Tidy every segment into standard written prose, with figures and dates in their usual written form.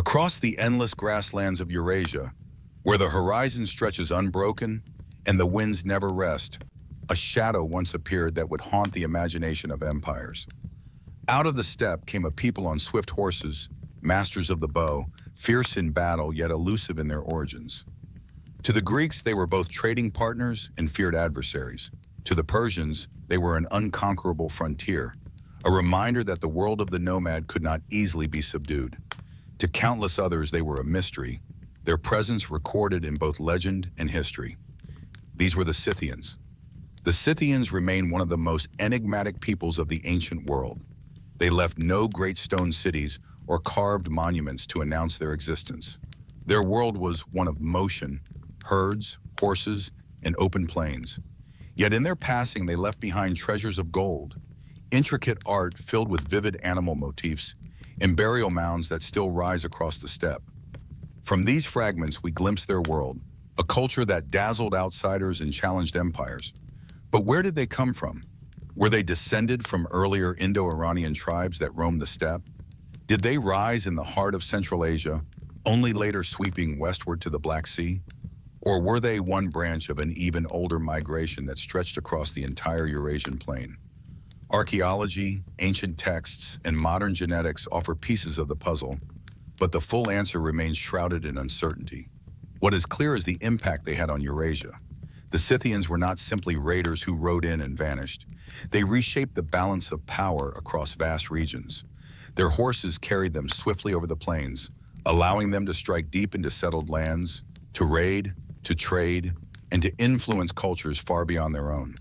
Across the endless grasslands of Eurasia, where the horizon stretches unbroken and the winds never rest, a shadow once appeared that would haunt the imagination of empires. Out of the steppe came a people on swift horses, masters of the bow, fierce in battle yet elusive in their origins. To the Greeks, they were both trading partners and feared adversaries. To the Persians, they were an unconquerable frontier, a reminder that the world of the nomad could not easily be subdued. To countless others, they were a mystery, their presence recorded in both legend and history. These were the Scythians. The Scythians remain one of the most enigmatic peoples of the ancient world. They left no great stone cities or carved monuments to announce their existence. Their world was one of motion, herds, horses, and open plains. Yet in their passing, they left behind treasures of gold, intricate art filled with vivid animal motifs, and burial mounds that still rise across the steppe. From these fragments, we glimpse their world, a culture that dazzled outsiders and challenged empires. But where did they come from? Were they descended from earlier Indo-Iranian tribes that roamed the steppe? Did they rise in the heart of Central Asia, only later sweeping westward to the Black Sea? Or were they one branch of an even older migration that stretched across the entire Eurasian plain? Archaeology, ancient texts, and modern genetics offer pieces of the puzzle, but the full answer remains shrouded in uncertainty. What is clear is the impact they had on Eurasia. The Scythians were not simply raiders who rode in and vanished. They reshaped the balance of power across vast regions. Their horses carried them swiftly over the plains, allowing them to strike deep into settled lands, to raid, to trade, and to influence cultures far beyond their own.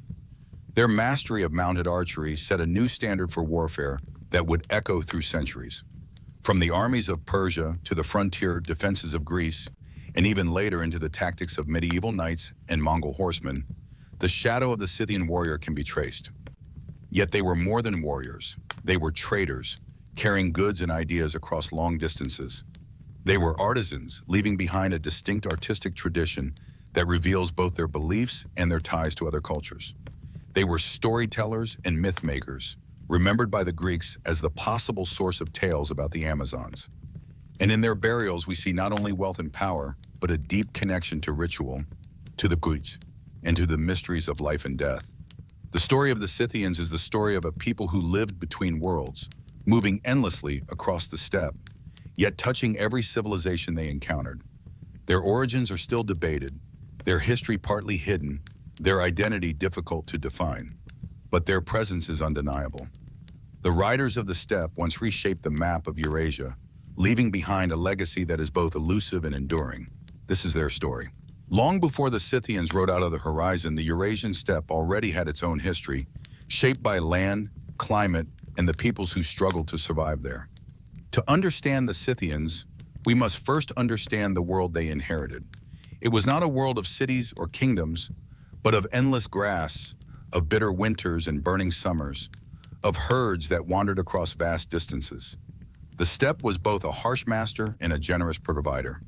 Their mastery of mounted archery set a new standard for warfare that would echo through centuries. From the armies of Persia to the frontier defenses of Greece, and even later into the tactics of medieval knights and Mongol horsemen, the shadow of the Scythian warrior can be traced. Yet they were more than warriors. They were traders, carrying goods and ideas across long distances. They were artisans, leaving behind a distinct artistic tradition that reveals both their beliefs and their ties to other cultures. They were storytellers and myth makers, remembered by the Greeks as the possible source of tales about the Amazons. And in their burials, we see not only wealth and power, but a deep connection to ritual, to the Greeks, and to the mysteries of life and death. The story of the Scythians is the story of a people who lived between worlds, moving endlessly across the steppe, yet touching every civilization they encountered. Their origins are still debated, their history partly hidden, their identity difficult to define, but their presence is undeniable. The riders of the steppe once reshaped the map of Eurasia, leaving behind a legacy that is both elusive and enduring. This is their story. Long before the Scythians rode out of the horizon, the Eurasian steppe already had its own history, shaped by land, climate, and the peoples who struggled to survive there. To understand the Scythians, we must first understand the world they inherited. It was not a world of cities or kingdoms, but of endless grass, of bitter winters and burning summers, of herds that wandered across vast distances. The steppe was both a harsh master and a generous provider.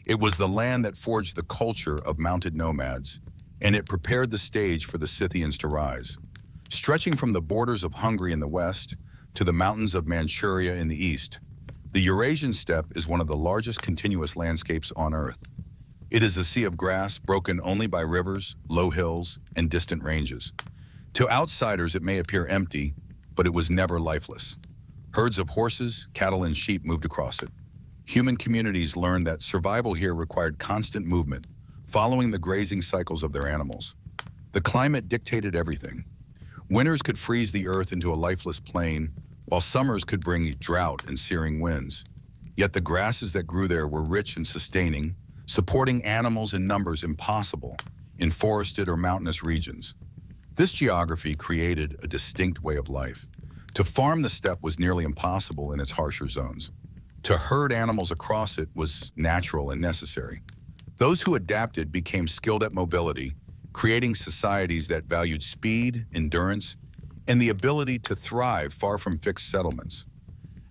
It was the land that forged the culture of mounted nomads, and it prepared the stage for the Scythians to rise. Stretching from the borders of Hungary in the west to the mountains of Manchuria in the east, the Eurasian steppe is one of the largest continuous landscapes on Earth. It is a sea of grass broken only by rivers, low hills, and distant ranges. To outsiders, it may appear empty, but it was never lifeless. Herds of horses, cattle, and sheep moved across it. Human communities learned that survival here required constant movement, following the grazing cycles of their animals. The climate dictated everything. Winters could freeze the earth into a lifeless plain, while summers could bring drought and searing winds. Yet the grasses that grew there were rich and sustaining, supporting animals in numbers impossible in forested or mountainous regions. This geography created a distinct way of life. To farm the steppe was nearly impossible in its harsher zones. To herd animals across it was natural and necessary. Those who adapted became skilled at mobility, creating societies that valued speed, endurance, and the ability to thrive far from fixed settlements.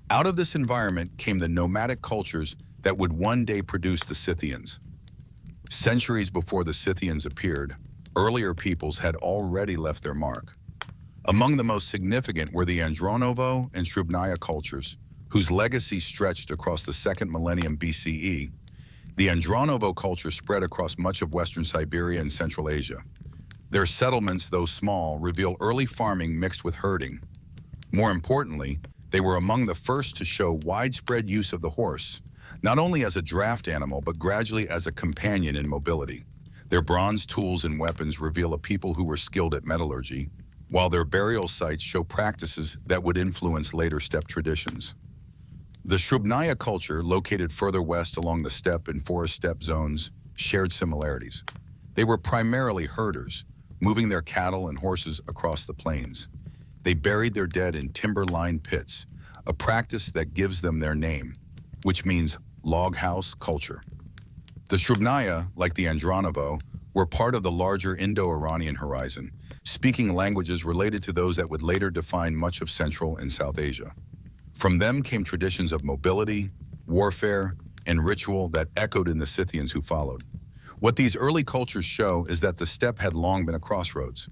Out of this environment came the nomadic cultures that would one day produce the Scythians. Centuries before the Scythians appeared, earlier peoples had already left their mark. Among the most significant were the Andronovo and Shrubnaya cultures, whose legacy stretched across the second millennium BCE. The Andronovo culture spread across much of western Siberia and Central Asia. Their settlements, though small, reveal early farming mixed with herding. More importantly, they were among the first to show widespread use of the horse, not only as a draft animal but gradually as a companion in mobility. Their bronze tools and weapons reveal a people who were skilled at metallurgy, while their burial sites show practices that would influence later steppe traditions. The Shrubnaya culture, located further west along the steppe and forest steppe zones, shared similarities. They were primarily herders, moving their cattle and horses across the plains. They buried their dead in timber-lined pits, a practice that gives them their name, which means log house culture. The Shrubnaya, like the Andronovo, were part of the larger Indo-Iranian horizon, speaking languages related to those that would later define much of Central and South Asia. From them came traditions of mobility, warfare, and ritual that echoed in the Scythians who followed. What these early cultures show is that the steppe had long been a crossroads.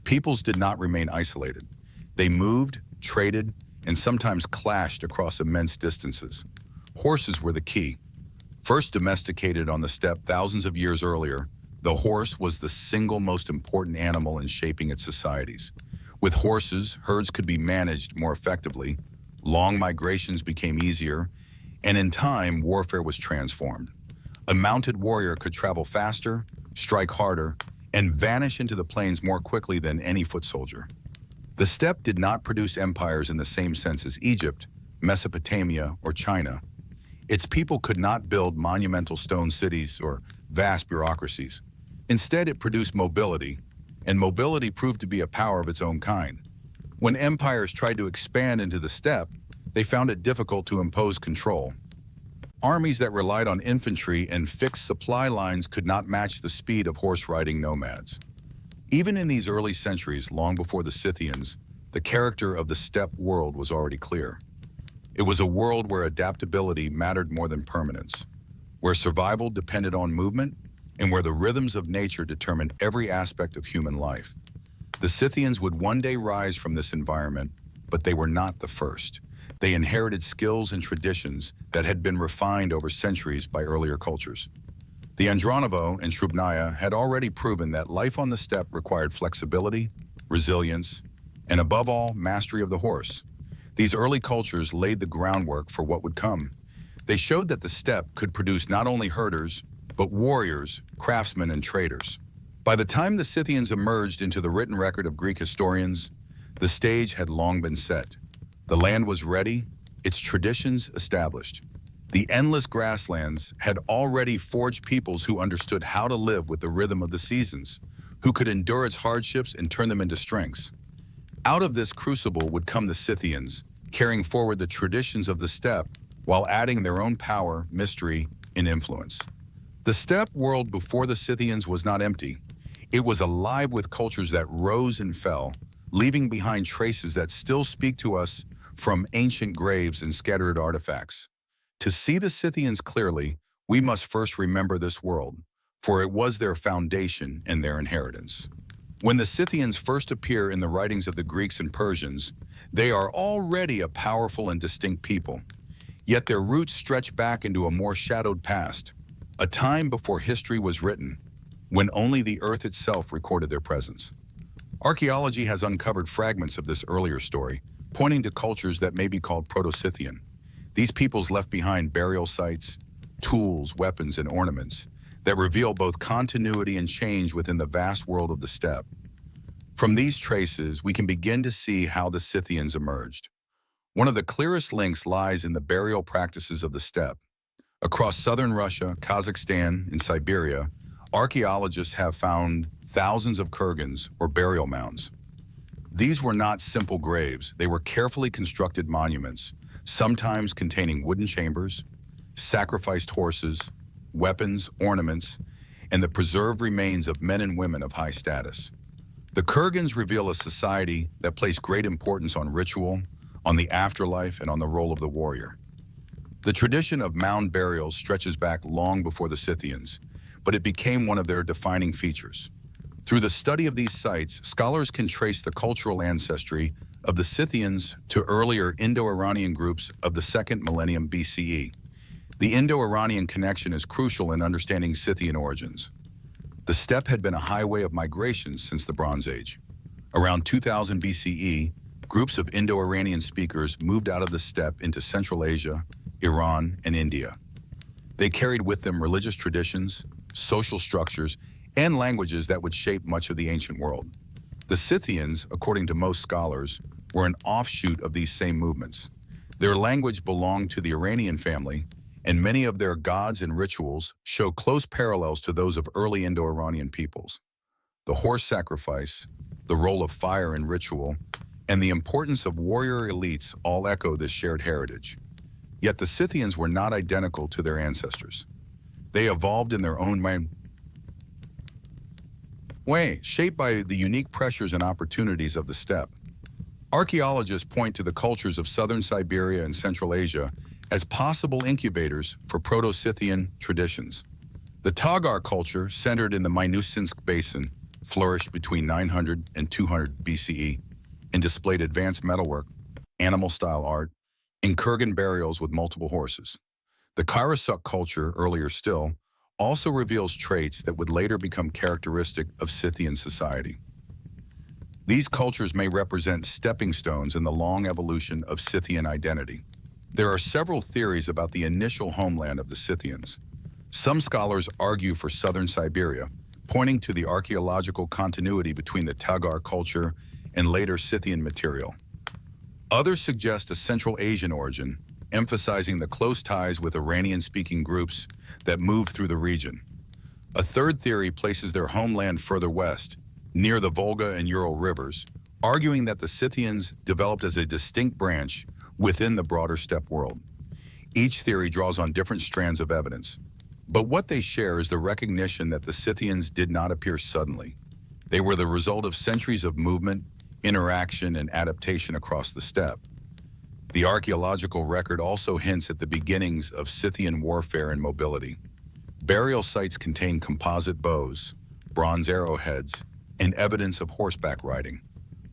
Peoples did not remain isolated. They moved, traded, and sometimes clashed across immense distances. Horses were the key. First domesticated on the steppe thousands of years earlier, the horse was the single most important animal in shaping its societies. With horses, herds could be managed more effectively, long migrations became easier, and in time, warfare was transformed. A mounted warrior could travel faster, strike harder, and vanish into the plains more quickly than any foot soldier. The steppe did not produce empires in the same sense as Egypt, Mesopotamia, or China. Its people could not build monumental stone cities or vast bureaucracies. Instead, it produced mobility, and mobility proved to be a power of its own kind. When empires tried to expand into the steppe, they found it difficult to impose control. Armies that relied on infantry and fixed supply lines could not match the speed of horse-riding nomads. Even in these early centuries, long before the Scythians, the character of the steppe world was already clear. It was a world where adaptability mattered more than permanence, where survival depended on movement, and where the rhythms of nature determined every aspect of human life. The Scythians would one day rise from this environment, but they were not the first. They inherited skills and traditions that had been refined over centuries by earlier cultures. The Andronovo and Shrubnaya had already proven that life on the steppe required flexibility, resilience, and above all, mastery of the horse. These early cultures laid the groundwork for what would come. They showed that the steppe could produce not only herders, but warriors, craftsmen, and traders. By the time the Scythians emerged into the written record of Greek historians, the stage had long been set. The land was ready, its traditions established. The endless grasslands had already forged peoples who understood how to live with the rhythm of the seasons, who could endure its hardships and turn them into strengths. Out of this crucible would come the Scythians, carrying forward the traditions of the steppe while adding their own power, mystery, and influence. The steppe world before the Scythians was not empty. It was alive with cultures that rose and fell, leaving behind traces that still speak to us from ancient graves and scattered artifacts. To see the Scythians clearly, we must first remember this world, for it was their foundation and their inheritance. When the Scythians first appear in the writings of the Greeks and Persians, they are already a powerful and distinct people. Yet their roots stretch back into a more shadowed past, a time before history was written, when only the earth itself recorded their presence. Archaeology has uncovered fragments of this earlier story, pointing to cultures that may be called Proto-Scythian. These peoples left behind burial sites, tools, weapons, and ornaments that reveal both continuity and change within the vast world of the steppe. From these traces, we can begin to see how the Scythians emerged. One of the clearest links lies in the burial practices of the steppe. Across southern Russia, Kazakhstan, and Siberia, archaeologists have found thousands of kurgans, or burial mounds. These were not simple graves. They were carefully constructed monuments, sometimes containing wooden chambers, sacrificed horses, weapons, ornaments, and the preserved remains of men and women of high status. The kurgans reveal a society that placed great importance on ritual, on the afterlife, and on the role of the warrior. The tradition of mound burials stretches back long before the Scythians, but it became one of their defining features. Through the study of these sites, scholars can trace the cultural ancestry of the Scythians to earlier Indo-Iranian groups of the 2nd millennium BCE. The Indo-Iranian connection is crucial in understanding Scythian origins. The steppe had been a highway of migration since the Bronze Age. Around 2000 BCE, groups of Indo-Iranian speakers moved out of the steppe into Central Asia, Iran, and India. They carried with them religious traditions, social structures, and languages that would shape much of the ancient world. The Scythians, according to most scholars, were an offshoot of these same movements. Their language belonged to the Iranian family, and many of their gods and rituals show close parallels to those of early Indo-Iranian peoples. The horse sacrifice, the role of fire in ritual, and the importance of warrior elites all echo this shared heritage. Yet the Scythians were not identical to their ancestors. They evolved in their own way, shaped by the unique pressures and opportunities of the steppe. Archaeologists point to the cultures of southern Siberia and Central Asia as possible incubators for Proto-Scythian traditions. The Tagar culture, centered in the Minusinsk Basin, flourished between 900 and 200 BCE and displayed advanced metalwork, animal-style art, and kurgan burials with multiple horses. The Karasuk culture, earlier still, also reveals traits that would later become characteristic of Scythian society. These cultures may represent stepping stones in the long evolution of Scythian identity. There are several theories about the initial homeland of the Scythians. Some scholars argue for southern Siberia, pointing to the archaeological continuity between the Tagar culture and later Scythian material. Others suggest a Central Asian origin, emphasizing the close ties with Iranian-speaking groups that moved through the region. A third theory places their homeland further west, near the Volga and Ural rivers, arguing that the Scythians developed as a distinct branch within the broader steppe world. Each theory draws on different strands of evidence, but what they share is the recognition that the Scythians did not appear suddenly. They were the result of centuries of movement, interaction, and adaptation across the steppe. The archaeological record also hints at the beginnings of Scythian warfare and mobility. Burial sites contain composite bows, bronze arrowheads, and evidence of horseback riding.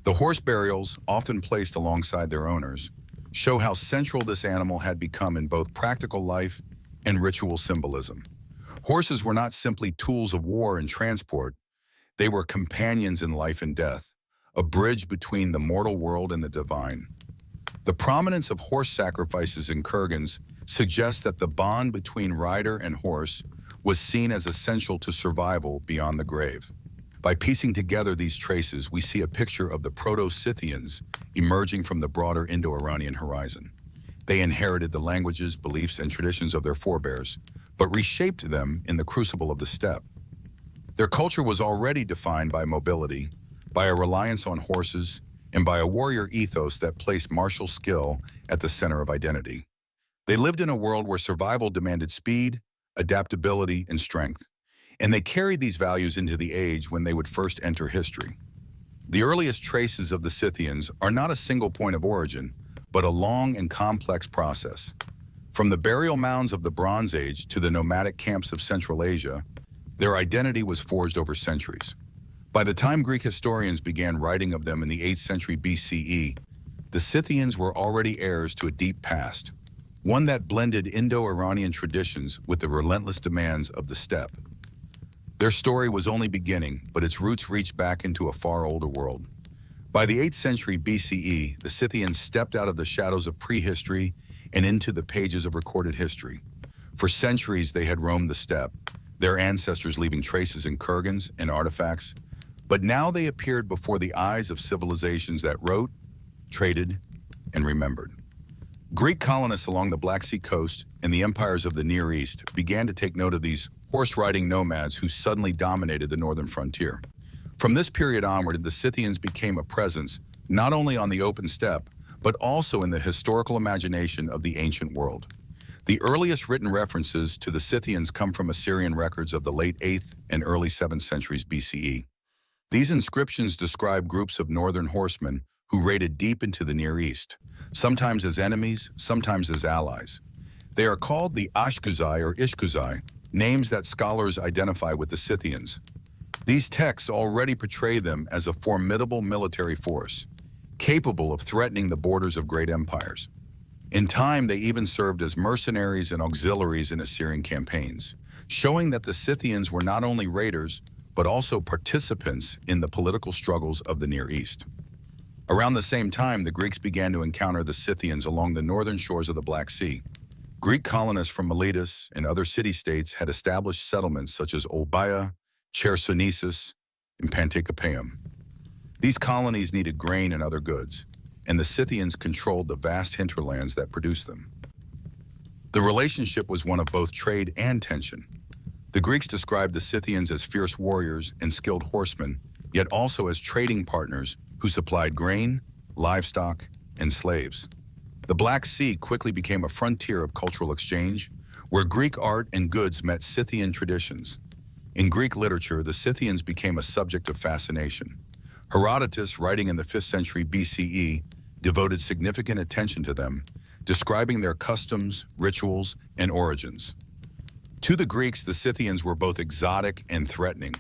The horse burials, often placed alongside their owners, show how central this animal had become in both practical life and ritual symbolism. Horses were not simply tools of war and transport, they were companions in life and death, a bridge between the mortal world and the divine. The prominence of horse sacrifices in kurgans suggests that the bond between rider and horse was seen as essential to survival beyond the grave. By piecing together these traces, we see a picture of the Proto-Scythians emerging from the broader Indo-Iranian horizon. They inherited the languages, beliefs, and traditions of their forebears, but reshaped them in the crucible of the steppe. Their culture was already defined by mobility, by a reliance on horses, and by a warrior ethos that placed martial skill at the center of identity. They lived in a world where survival demanded speed, adaptability, and strength, and they carried these values into the age when they would first enter history. The earliest traces of the Scythians are not a single point of origin, but a long and complex process. From the burial mounds of the Bronze Age to the nomadic camps of Central Asia, their identity was forged over centuries. By the time Greek historians began writing of them in the 8th century BCE, the Scythians were already heirs to a deep past, one that blended Indo-Iranian traditions with the relentless demands of the steppe. Their story was only beginning, but its roots reached back into a far older world. By the 8th century BCE, the Scythians stepped out of the shadows of prehistory and into the pages of recorded history. For centuries, they had roamed the steppe, their ancestors leaving traces in kurgans and artifacts, but now they appeared before the eyes of civilizations that wrote, traded, and remembered. Greek colonists along the Black Sea coast and the empires of the Near East began to take note of these horse-riding nomads who suddenly dominated the northern frontier. From this period onward, the Scythians became a presence not only on the open steppe, but also in the historical imagination of the ancient world. The earliest written references to the Scythians come from Assyrian records of the late 8th and early 7th centuries BCE. These inscriptions describe groups of northern horsemen who raided deep into the Near East, sometimes as enemies, sometimes as allies. They are called the Ashkuzai or Ishkuzai, names that scholars identify with the Scythians. These texts already portray them as a formidable military force, capable of threatening the borders of great empires. In time, they even served as mercenaries and auxiliaries in Assyrian campaigns, showing that the Scythians were not only raiders, but also participants in the political struggles of the Near East. Around the same time, the Greeks began to encounter the Scythians along the northern shores of the Black Sea. Greek colonists from Miletus and other city-states had established settlements such as Olbia, Chersonesus, and Panticapaeum. These colonies needed grain and other goods, and the Scythians controlled the vast hinterlands that produced them. The relationship was one of both trade and tension. The Greeks described the Scythians as fierce warriors and skilled horsemen, yet also as trading partners who supplied grain, livestock, and slaves. The Black Sea quickly became a frontier of cultural exchange, where Greek art and goods met Scythian traditions. In Greek literature, the Scythians became a subject of fascination. Herodotus, writing in the 5th century BCE, devoted significant attention to them, describing their customs, rituals, and origins. To the Greeks, the Scythians were both exotic and threatening.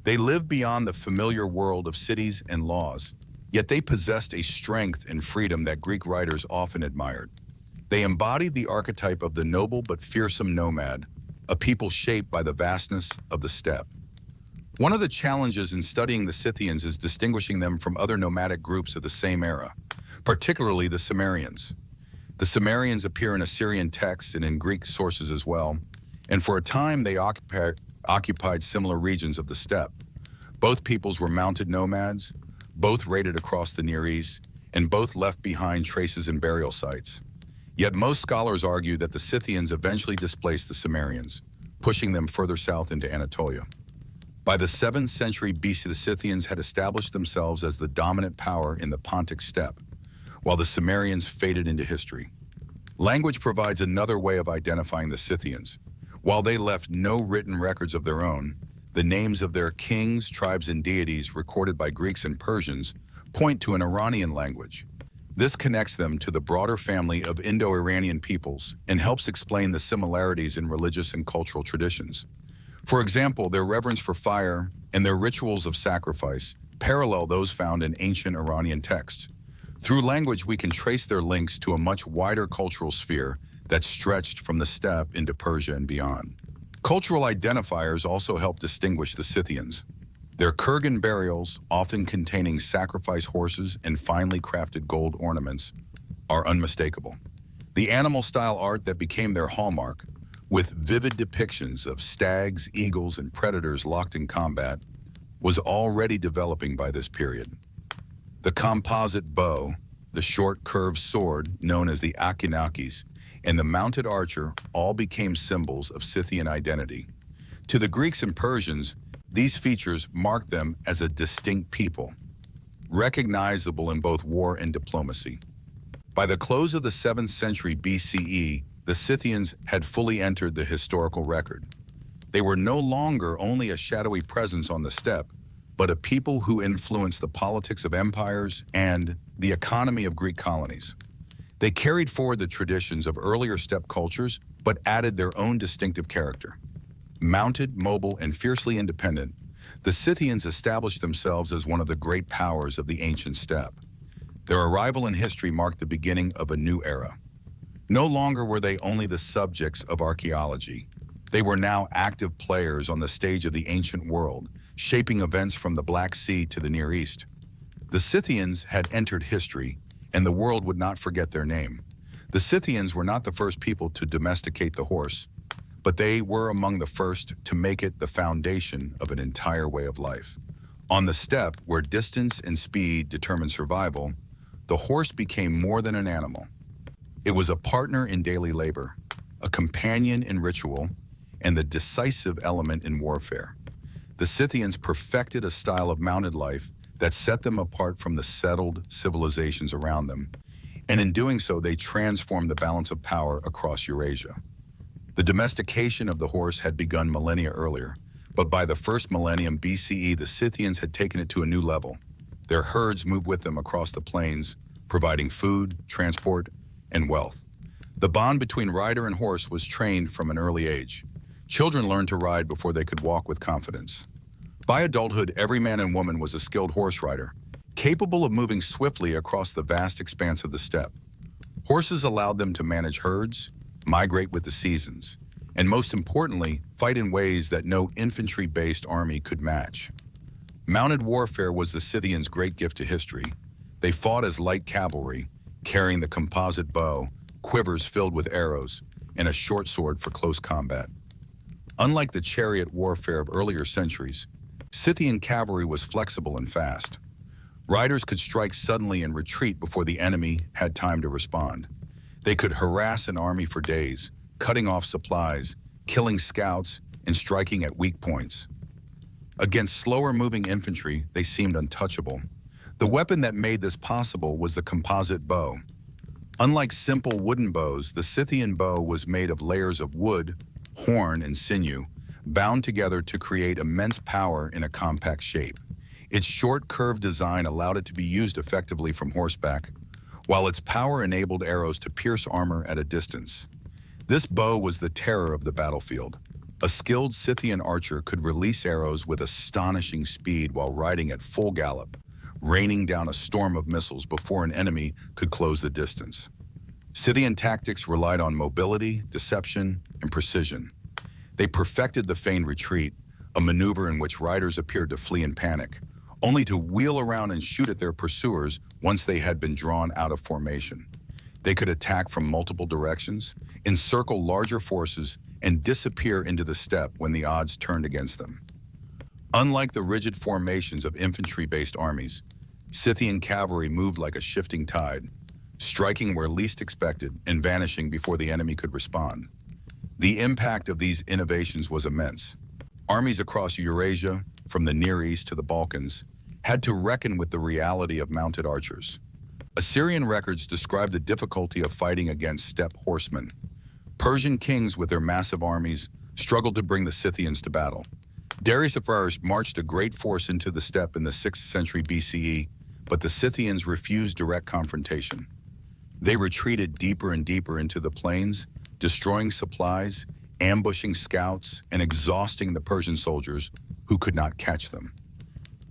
They lived beyond the familiar world of cities and laws, yet they possessed a strength and freedom that Greek writers often admired. They embodied the archetype of the noble but fearsome nomad, a people shaped by the vastness of the steppe. One of the challenges in studying the Scythians is distinguishing them from other nomadic groups of the same era, particularly the Cimmerians. The Cimmerians appear in Assyrian texts and in Greek sources as well, and for a time they occupied similar regions of the steppe. Both peoples were mounted nomads, both raided across the Near East, and both left behind traces and burial sites. Yet most scholars argue that the Scythians eventually displaced the Cimmerians, pushing them further south into Anatolia. By the 7th century BC, the Scythians had established themselves as the dominant power in the Pontic steppe, while the Cimmerians faded into history. Language provides another way of identifying the Scythians. While they left no written records of their own, the names of their kings, tribes, and deities recorded by Greeks and Persians point to an Iranian language. This connects them to the broader family of Indo-Iranian peoples and helps explain the similarities in religious and cultural traditions. For example, their reverence for fire and their rituals of sacrifice parallel those found in ancient Iranian texts. Through language, we can trace their links to a much wider cultural sphere that stretched from the steppe into Persia and beyond. Cultural identifiers also help distinguish the Scythians. Their kurgan burials, often containing sacrifice horses and finely crafted gold ornaments, are unmistakable. The animal-style art that became their hallmark, with vivid depictions of stags, eagles, and predators locked in combat, was already developing by this period. The composite bow, the short curved sword known as the akinakis, and the mounted archer all became symbols of Scythian identity. To the Greeks and Persians, these features marked them as a distinct people, recognizable in both war and diplomacy. By the close of the 7th century BCE, the Scythians had fully entered the historical record. They were no longer only a shadowy presence on the steppe, but a people who influenced the politics of empires and the economy of Greek colonies. They carried forward the traditions of earlier steppe cultures, but added their own distinctive character. Mounted, mobile, and fiercely independent, the Scythians established themselves as one of the great powers of the ancient steppe. Their arrival in history marked the beginning of a new era. No longer were they only the subjects of archaeology. They were now active players on the stage of the ancient world, shaping events from the Black Sea to the Near East. The Scythians had entered history, and the world would not forget their name. The Scythians were not the first people to domesticate the horse, but they were among the first to make it the foundation of an entire way of life. On the steppe, where distance and speed determined survival, the horse became more than an animal. It was a partner in daily labor, a companion in ritual, and the decisive element in warfare. The Scythians perfected a style of mounted life that set them apart from the settled civilizations around them, and in doing so, they transformed the balance of power across Eurasia. The domestication of the horse had begun millennia earlier, but by the first millennium BCE, the Scythians had taken it to a new level. Their herds moved with them across the plains, providing food, transport, and wealth. The bond between rider and horse was trained from an early age. Children learned to ride before they could walk with confidence. By adulthood, every man and woman was a skilled horse rider, capable of moving swiftly across the vast expanse of the steppe. Horses allowed them to manage herds, migrate with the seasons, and most importantly, fight in ways that no infantry-based army could match. Mounted warfare was the Scythians' great gift to history. They fought as light cavalry, carrying the composite bow, quivers filled with arrows, and a short sword for close combat. Unlike the chariot warfare of earlier centuries, Scythian cavalry was flexible and fast. Riders could strike suddenly and retreat before the enemy had time to respond. They could harass an army for days, cutting off supplies, killing scouts, and striking at weak points. Against slower-moving infantry, they seemed untouchable. The weapon that made this possible was the composite bow. Unlike simple wooden bows, the Scythian bow was made of layers of wood, horn, and sinew, bound together to create immense power in a compact shape. Its short, curved design allowed it to be used effectively from horseback, while its power enabled arrows to pierce armor at a distance. This bow was the terror of the battlefield. A skilled Scythian archer could release arrows with astonishing speed while riding at full gallop, raining down a storm of missiles before an enemy could close the distance. Scythian tactics relied on mobility, deception, and precision. They perfected the feigned retreat, a maneuver in which riders appeared to flee in panic, only to wheel around and shoot at their pursuers once they had been drawn out of formation. They could attack from multiple directions, encircle larger forces, and disappear into the steppe when the odds turned against them. Unlike the rigid formations of infantry-based armies, Scythian cavalry moved like a shifting tide, striking where least expected and vanishing before the enemy could respond. The impact of these innovations was immense. Armies across Eurasia, from the Near East to the Balkans, had to reckon with the reality of mounted archers. Assyrian records describe the difficulty of fighting against steppe horsemen. Persian kings with their massive armies struggled to bring the Scythians to battle. Darius I marched a great force into the steppe in the 6th century BCE, but the Scythians refused direct confrontation. They retreated deeper and deeper into the plains, destroying supplies, ambushing scouts, and exhausting the Persian soldiers who could not catch them.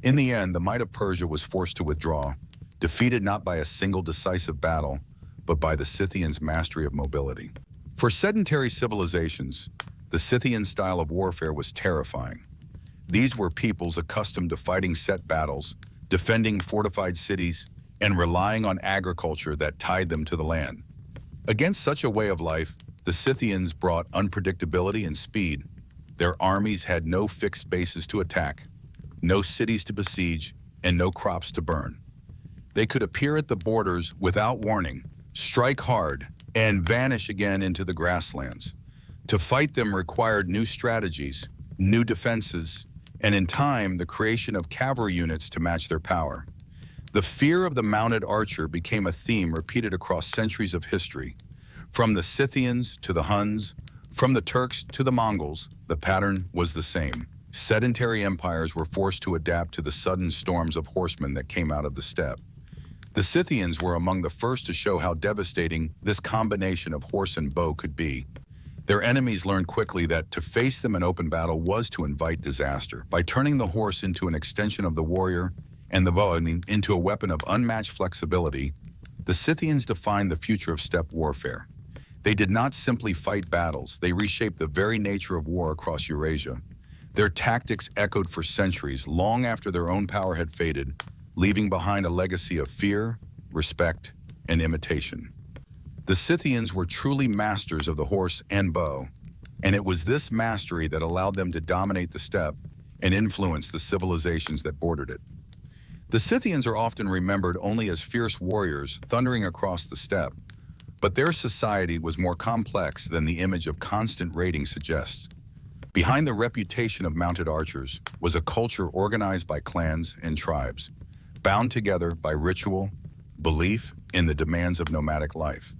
In the end, the might of Persia was forced to withdraw, defeated not by a single decisive battle, but by the Scythians' mastery of mobility. For sedentary civilizations, the Scythian style of warfare was terrifying. These were peoples accustomed to fighting set battles, defending fortified cities, and relying on agriculture that tied them to the land. Against such a way of life, the Scythians brought unpredictability and speed. Their armies had no fixed bases to attack, no cities to besiege, and no crops to burn. They could appear at the borders without warning, strike hard, and vanish again into the grasslands. To fight them required new strategies, new defenses, and in time, the creation of cavalry units to match their power. The fear of the mounted archer became a theme repeated across centuries of history. From the Scythians to the Huns, from the Turks to the Mongols, the pattern was the same. Sedentary empires were forced to adapt to the sudden storms of horsemen that came out of the steppe. The Scythians were among the first to show how devastating this combination of horse and bow could be. Their enemies learned quickly that to face them in open battle was to invite disaster. By turning the horse into an extension of the warrior and the bow into a weapon of unmatched flexibility, the Scythians defined the future of steppe warfare. They did not simply fight battles, they reshaped the very nature of war across Eurasia. Their tactics echoed for centuries, long after their own power had faded, leaving behind a legacy of fear, respect, and imitation. The Scythians were truly masters of the horse and bow, and it was this mastery that allowed them to dominate the steppe and influence the civilizations that bordered it. The Scythians are often remembered only as fierce warriors thundering across the steppe, but their society was more complex than the image of constant raiding suggests. Behind the reputation of mounted archers was a culture organized by clans and tribes, bound together by ritual, belief, and the demands of nomadic life.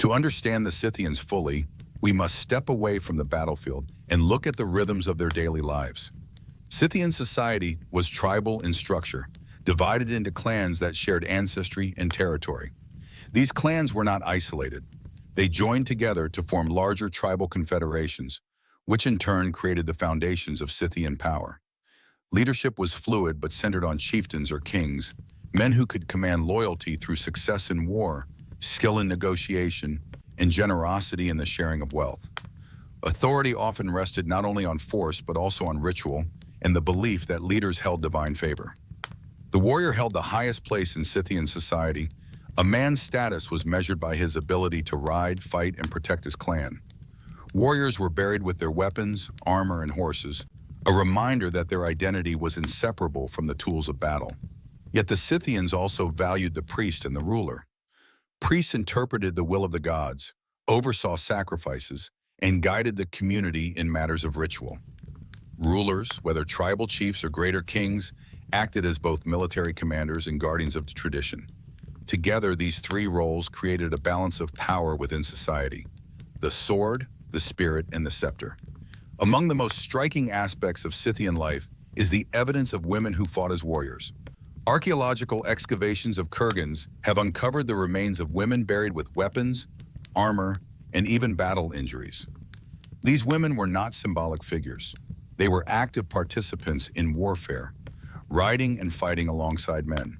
To understand the Scythians fully, we must step away from the battlefield and look at the rhythms of their daily lives. Scythian society was tribal in structure, divided into clans that shared ancestry and territory. These clans were not isolated. They joined together to form larger tribal confederations, which in turn created the foundations of Scythian power. Leadership was fluid but centered on chieftains or kings, men who could command loyalty through success in war, skill in negotiation, and generosity in the sharing of wealth. Authority often rested not only on force but also on ritual and the belief that leaders held divine favor. The warrior held the highest place in Scythian society. A man's status was measured by his ability to ride, fight, and protect his clan. Warriors were buried with their weapons, armor, and horses, a reminder that their identity was inseparable from the tools of battle. Yet the Scythians also valued the priest and the ruler. Priests interpreted the will of the gods, oversaw sacrifices, and guided the community in matters of ritual. Rulers, whether tribal chiefs or greater kings, acted as both military commanders and guardians of the tradition. Together, these three roles created a balance of power within society: the sword, the spirit, and the scepter. Among the most striking aspects of Scythian life is the evidence of women who fought as warriors. Archaeological excavations of kurgans have uncovered the remains of women buried with weapons, armor, and even battle injuries. These women were not symbolic figures. They were active participants in warfare, riding and fighting alongside men.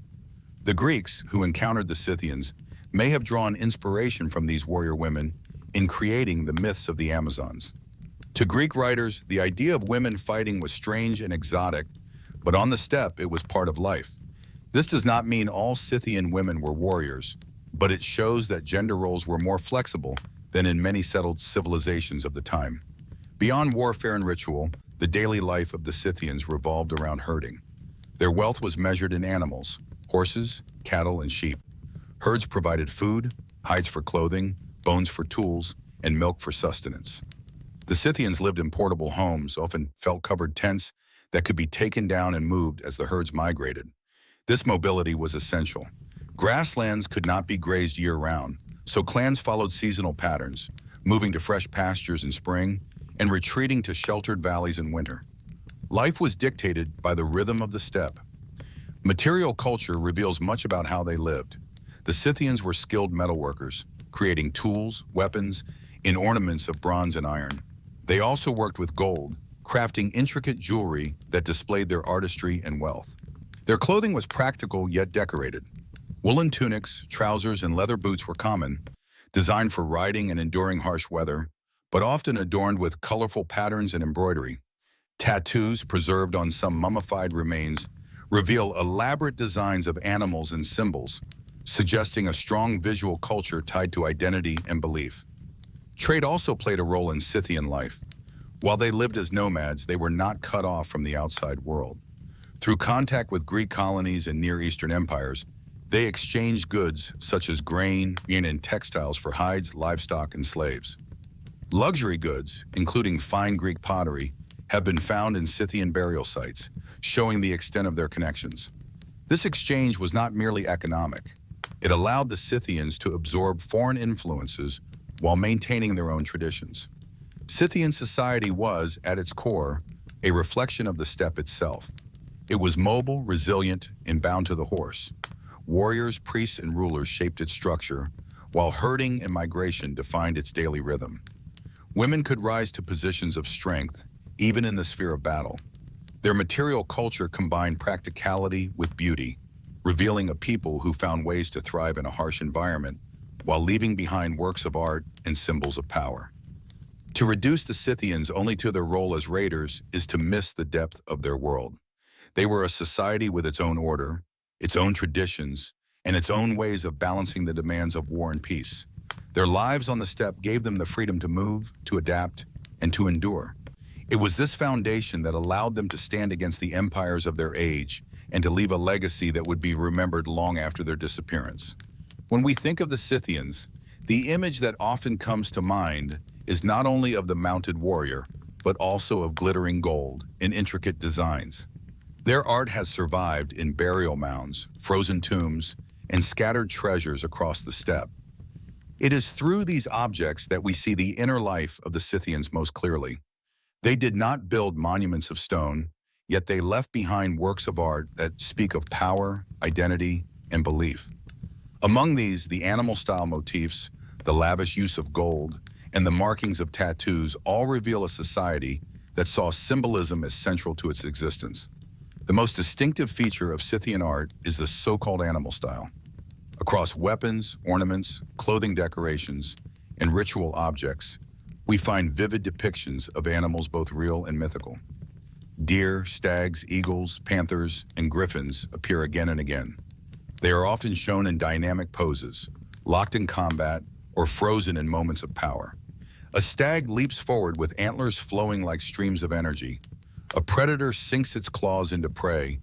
The Greeks, who encountered the Scythians, may have drawn inspiration from these warrior women in creating the myths of the Amazons. To Greek writers, the idea of women fighting was strange and exotic, but on the steppe it was part of life. This does not mean all Scythian women were warriors, but it shows that gender roles were more flexible than in many settled civilizations of the time. Beyond warfare and ritual, the daily life of the Scythians revolved around herding. Their wealth was measured in animals: horses, cattle, and sheep. Herds provided food, hides for clothing, bones for tools, and milk for sustenance. The Scythians lived in portable homes, often felt-covered tents that could be taken down and moved as the herds migrated. This mobility was essential. Grasslands could not be grazed year-round, so clans followed seasonal patterns, moving to fresh pastures in spring and retreating to sheltered valleys in winter. Life was dictated by the rhythm of the steppe. Material culture reveals much about how they lived. The Scythians were skilled metalworkers, creating tools, weapons, and ornaments of bronze and iron. They also worked with gold, crafting intricate jewelry that displayed their artistry and wealth. Their clothing was practical yet decorated. Woolen tunics, trousers, and leather boots were common, designed for riding and enduring harsh weather, but often adorned with colorful patterns and embroidery. Tattoos, preserved on some mummified remains, reveal elaborate designs of animals and symbols, suggesting a strong visual culture tied to identity and belief. Trade also played a role in Scythian life. While they lived as nomads, they were not cut off from the outside world. Through contact with Greek colonies and Near Eastern empires, they exchanged goods such as grain and textiles for hides, livestock, and slaves. Luxury goods, including fine Greek pottery, have been found in Scythian burial sites, showing the extent of their connections. This exchange was not merely economic. It allowed the Scythians to absorb foreign influences while maintaining their own traditions. Scythian society was, at its core, a reflection of the steppe itself. It was mobile, resilient, and bound to the horse. Warriors, priests, and rulers shaped its structure, while herding and migration defined its daily rhythm. Women could rise to positions of strength, even in the sphere of battle. Their material culture combined practicality with beauty, revealing a people who found ways to thrive in a harsh environment while leaving behind works of art and symbols of power. To reduce the Scythians only to their role as raiders is to miss the depth of their world. They were a society with its own order, its own traditions, and its own ways of balancing the demands of war and peace. Their lives on the steppe gave them the freedom to move, to adapt, and to endure. It was this foundation that allowed them to stand against the empires of their age and to leave a legacy that would be remembered long after their disappearance. When we think of the Scythians, the image that often comes to mind is not only of the mounted warrior, but also of glittering gold and intricate designs. Their art has survived in burial mounds, frozen tombs, and scattered treasures across the steppe. It is through these objects that we see the inner life of the Scythians most clearly. They did not build monuments of stone, yet they left behind works of art that speak of power, identity, and belief. Among these, the animal-style motifs, the lavish use of gold, and the markings of tattoos all reveal a society that saw symbolism as central to its existence. The most distinctive feature of Scythian art is the so-called animal style. Across weapons, ornaments, clothing decorations, and ritual objects, we find vivid depictions of animals both real and mythical. Deer, stags, eagles, panthers, and griffins appear again and again. They are often shown in dynamic poses, locked in combat, or frozen in moments of power. A stag leaps forward with antlers flowing like streams of energy. A predator sinks its claws into prey.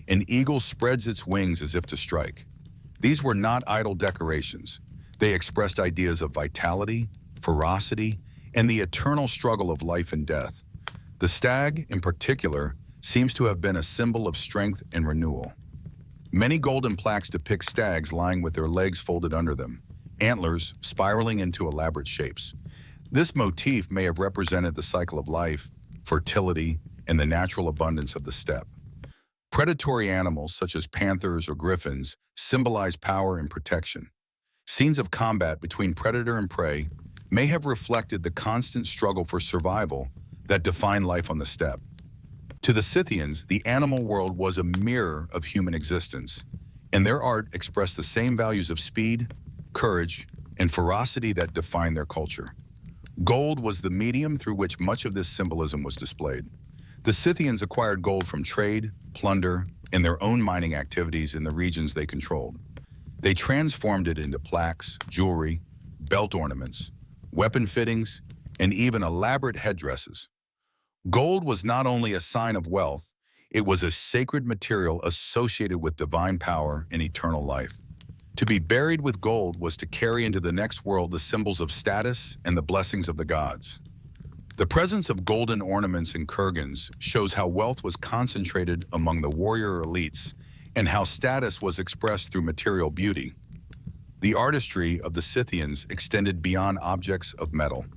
An eagle spreads its wings as if to strike. These were not idle decorations. They expressed ideas of vitality, ferocity, and the eternal struggle of life and death. The stag, in particular, seems to have been a symbol of strength and renewal. Many golden plaques depict stags lying with their legs folded under them, antlers spiraling into elaborate shapes. This motif may have represented the cycle of life, fertility, and the natural abundance of the steppe. Predatory animals such as panthers or griffins symbolize power and protection. Scenes of combat between predator and prey may have reflected the constant struggle for survival that defined life on the steppe. To the Scythians, the animal world was a mirror of human existence, and their art expressed the same values of speed, courage, and ferocity that defined their culture. Gold was the medium through which much of this symbolism was displayed. The Scythians acquired gold from trade, plunder, and their own mining activities in the regions they controlled. They transformed it into plaques, jewelry, belt ornaments, weapon fittings, and even elaborate headdresses. Gold was not only a sign of wealth, it was a sacred material associated with divine power and eternal life. To be buried with gold was to carry into the next world the symbols of status and the blessings of the gods. The presence of golden ornaments in kurgans shows how wealth was concentrated among the warrior elites and how status was expressed through material beauty. The artistry of the Scythians extended beyond objects of metal.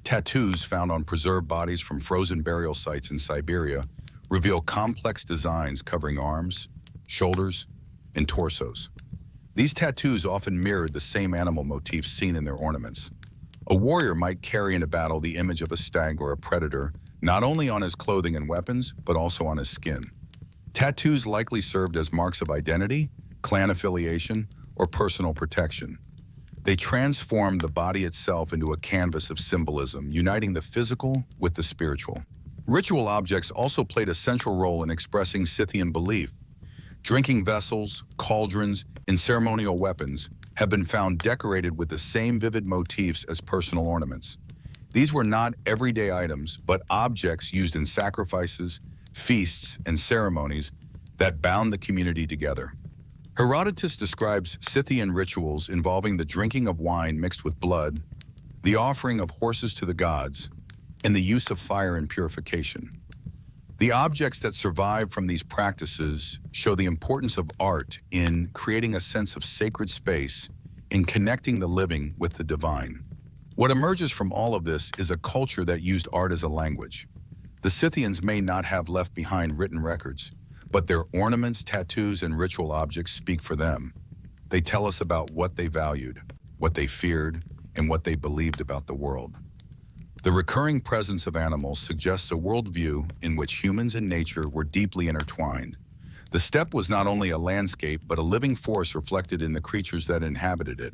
Tattoos found on preserved bodies from frozen burial sites in Siberia reveal complex designs covering arms, shoulders, and torsos. These tattoos often mirrored the same animal motifs seen in their ornaments. A warrior might carry into battle the image of a stag or a predator, not only on his clothing and weapons, but also on his skin. Tattoos likely served as marks of identity, clan affiliation, or personal protection. They transformed the body itself into a canvas of symbolism, uniting the physical with the spiritual. Ritual objects also played a central role in expressing Scythian belief. Drinking vessels, cauldrons, and ceremonial weapons have been found decorated with the same vivid motifs as personal ornaments. These were not everyday items, but objects used in sacrifices, feasts, and ceremonies that bound the community together. Herodotus describes Scythian rituals involving the drinking of wine mixed with blood, the offering of horses to the gods, and the use of fire in purification. The objects that survive from these practices show the importance of art in creating a sense of sacred space and connecting the living with the divine. What emerges from all of this is a culture that used art as a language. The Scythians may not have left behind written records, but their ornaments, tattoos, and ritual objects speak for them. They tell us about what they valued, what they feared, and what they believed about the world. The recurring presence of animals suggests a worldview in which humans and nature were deeply intertwined. The steppe was not only a landscape, but a living force reflected in the creatures that inhabited it.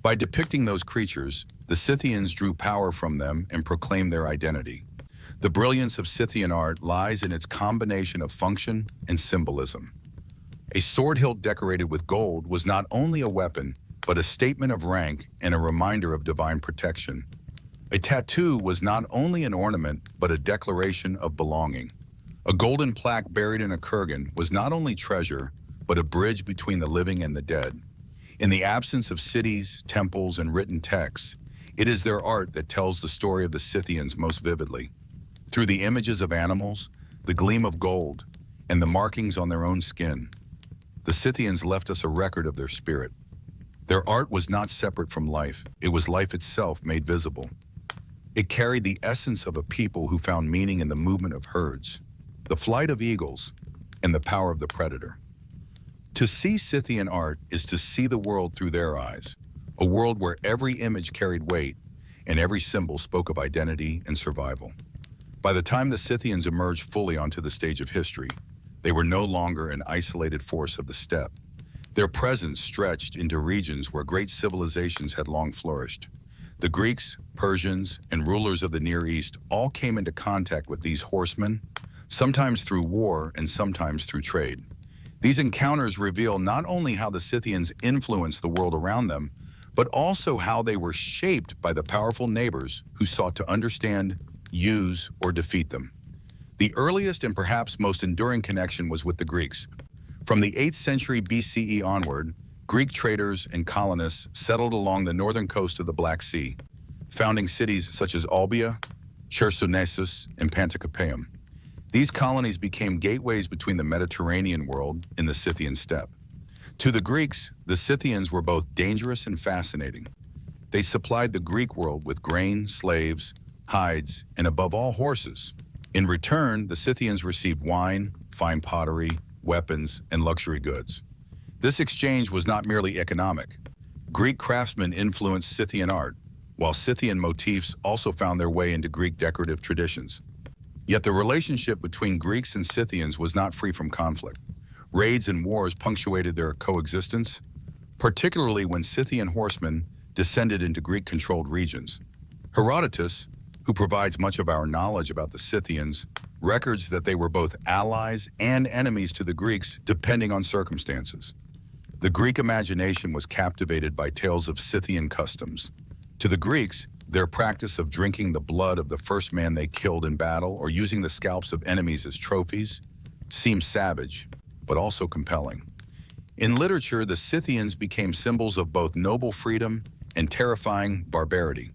By depicting those creatures, the Scythians drew power from them and proclaimed their identity. The brilliance of Scythian art lies in its combination of function and symbolism. A sword hilt decorated with gold was not only a weapon, but a statement of rank and a reminder of divine protection. A tattoo was not only an ornament, but a declaration of belonging. A golden plaque buried in a kurgan was not only treasure, but a bridge between the living and the dead. In the absence of cities, temples, and written texts, it is their art that tells the story of the Scythians most vividly. Through the images of animals, the gleam of gold, and the markings on their own skin, the Scythians left us a record of their spirit. Their art was not separate from life, it was life itself made visible. It carried the essence of a people who found meaning in the movement of herds, the flight of eagles, and the power of the predator. To see Scythian art is to see the world through their eyes, a world where every image carried weight and every symbol spoke of identity and survival. By the time the Scythians emerged fully onto the stage of history, They were no longer an isolated force of the steppe. Their presence stretched into regions where great civilizations had long flourished. The Greeks, Persians, and rulers of the Near East all came into contact with these horsemen, sometimes through war and sometimes through trade. These encounters reveal not only how the Scythians influenced the world around them, but also how they were shaped by the powerful neighbors who sought to understand, use, or defeat them. The earliest and perhaps most enduring connection was with the Greeks. From the 8th century BCE onward, Greek traders and colonists settled along the northern coast of the Black Sea, founding cities such as Olbia, Chersonesus, and Panticapaeum. These colonies became gateways between the Mediterranean world and the Scythian steppe. To the Greeks, the Scythians were both dangerous and fascinating. They supplied the Greek world with grain, slaves, hides, and above all, horses. In return, the Scythians received wine, fine pottery, weapons, and luxury goods. This exchange was not merely economic. Greek craftsmen influenced Scythian art, while Scythian motifs also found their way into Greek decorative traditions. Yet the relationship between Greeks and Scythians was not free from conflict. Raids and wars punctuated their coexistence, particularly when Scythian horsemen descended into Greek-controlled regions. Herodotus, who provides much of our knowledge about the Scythians, records that they were both allies and enemies to the Greeks depending on circumstances. The Greek imagination was captivated by tales of Scythian customs. To the Greeks, their practice of drinking the blood of the first man they killed in battle or using the scalps of enemies as trophies seemed savage, but also compelling. In literature, the Scythians became symbols of both noble freedom and terrifying barbarity.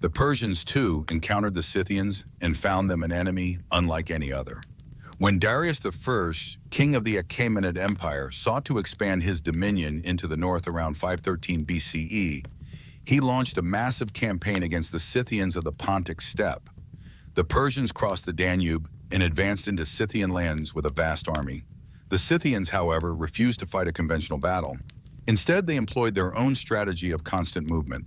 The Persians, too, encountered the Scythians and found them an enemy unlike any other. When Darius I, king of the Achaemenid Empire, sought to expand his dominion into the north around 513 BCE, he launched a massive campaign against the Scythians of the Pontic steppe. The Persians crossed the Danube and advanced into Scythian lands with a vast army. The Scythians, however, refused to fight a conventional battle. Instead, they employed their own strategy of constant movement.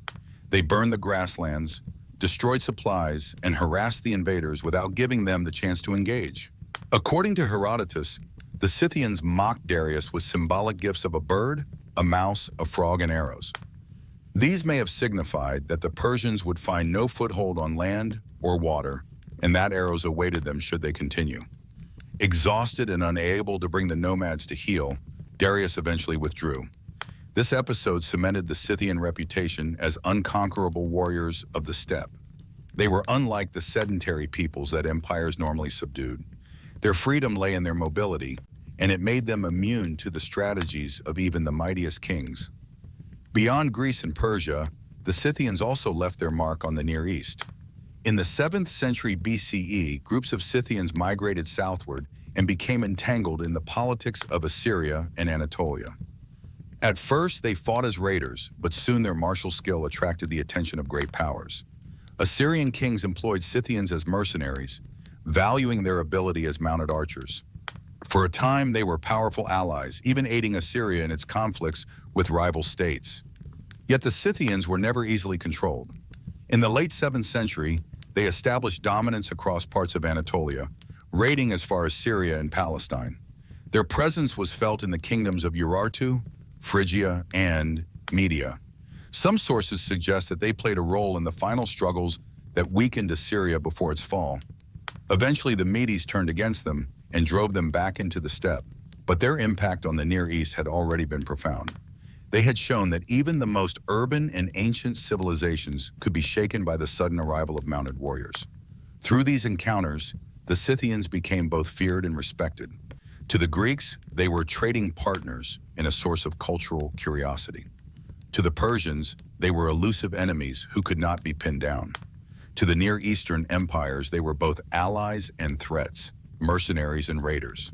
They burned the grasslands, destroyed supplies, and harassed the invaders without giving them the chance to engage. According to Herodotus, the Scythians mocked Darius with symbolic gifts of a bird, a mouse, a frog, and arrows. These may have signified that the Persians would find no foothold on land or water, and that arrows awaited them should they continue. Exhausted and unable to bring the nomads to heel, Darius eventually withdrew. This episode cemented the Scythian reputation as unconquerable warriors of the steppe. They were unlike the sedentary peoples that empires normally subdued. Their freedom lay in their mobility, and it made them immune to the strategies of even the mightiest kings. Beyond Greece and Persia, the Scythians also left their mark on the Near East. In the 7th century BCE, groups of Scythians migrated southward and became entangled in the politics of Assyria and Anatolia. At first, they fought as raiders, but soon their martial skill attracted the attention of great powers. Assyrian kings employed Scythians as mercenaries, valuing their ability as mounted archers. For a time, they were powerful allies, even aiding Assyria in its conflicts with rival states. Yet the Scythians were never easily controlled. In the late 7th century, they established dominance across parts of Anatolia, raiding as far as Syria and Palestine. Their presence was felt in the kingdoms of Urartu, Phrygia, and Media. Some sources suggest that they played a role in the final struggles that weakened Assyria before its fall. Eventually, the Medes turned against them and drove them back into the steppe, but their impact on the Near East had already been profound. They had shown that even the most urban and ancient civilizations could be shaken by the sudden arrival of mounted warriors. Through these encounters, the Scythians became both feared and respected. To the Greeks, they were trading partners and a source of cultural curiosity. To the Persians, they were elusive enemies who could not be pinned down. To the Near Eastern empires, they were both allies and threats, mercenaries and raiders.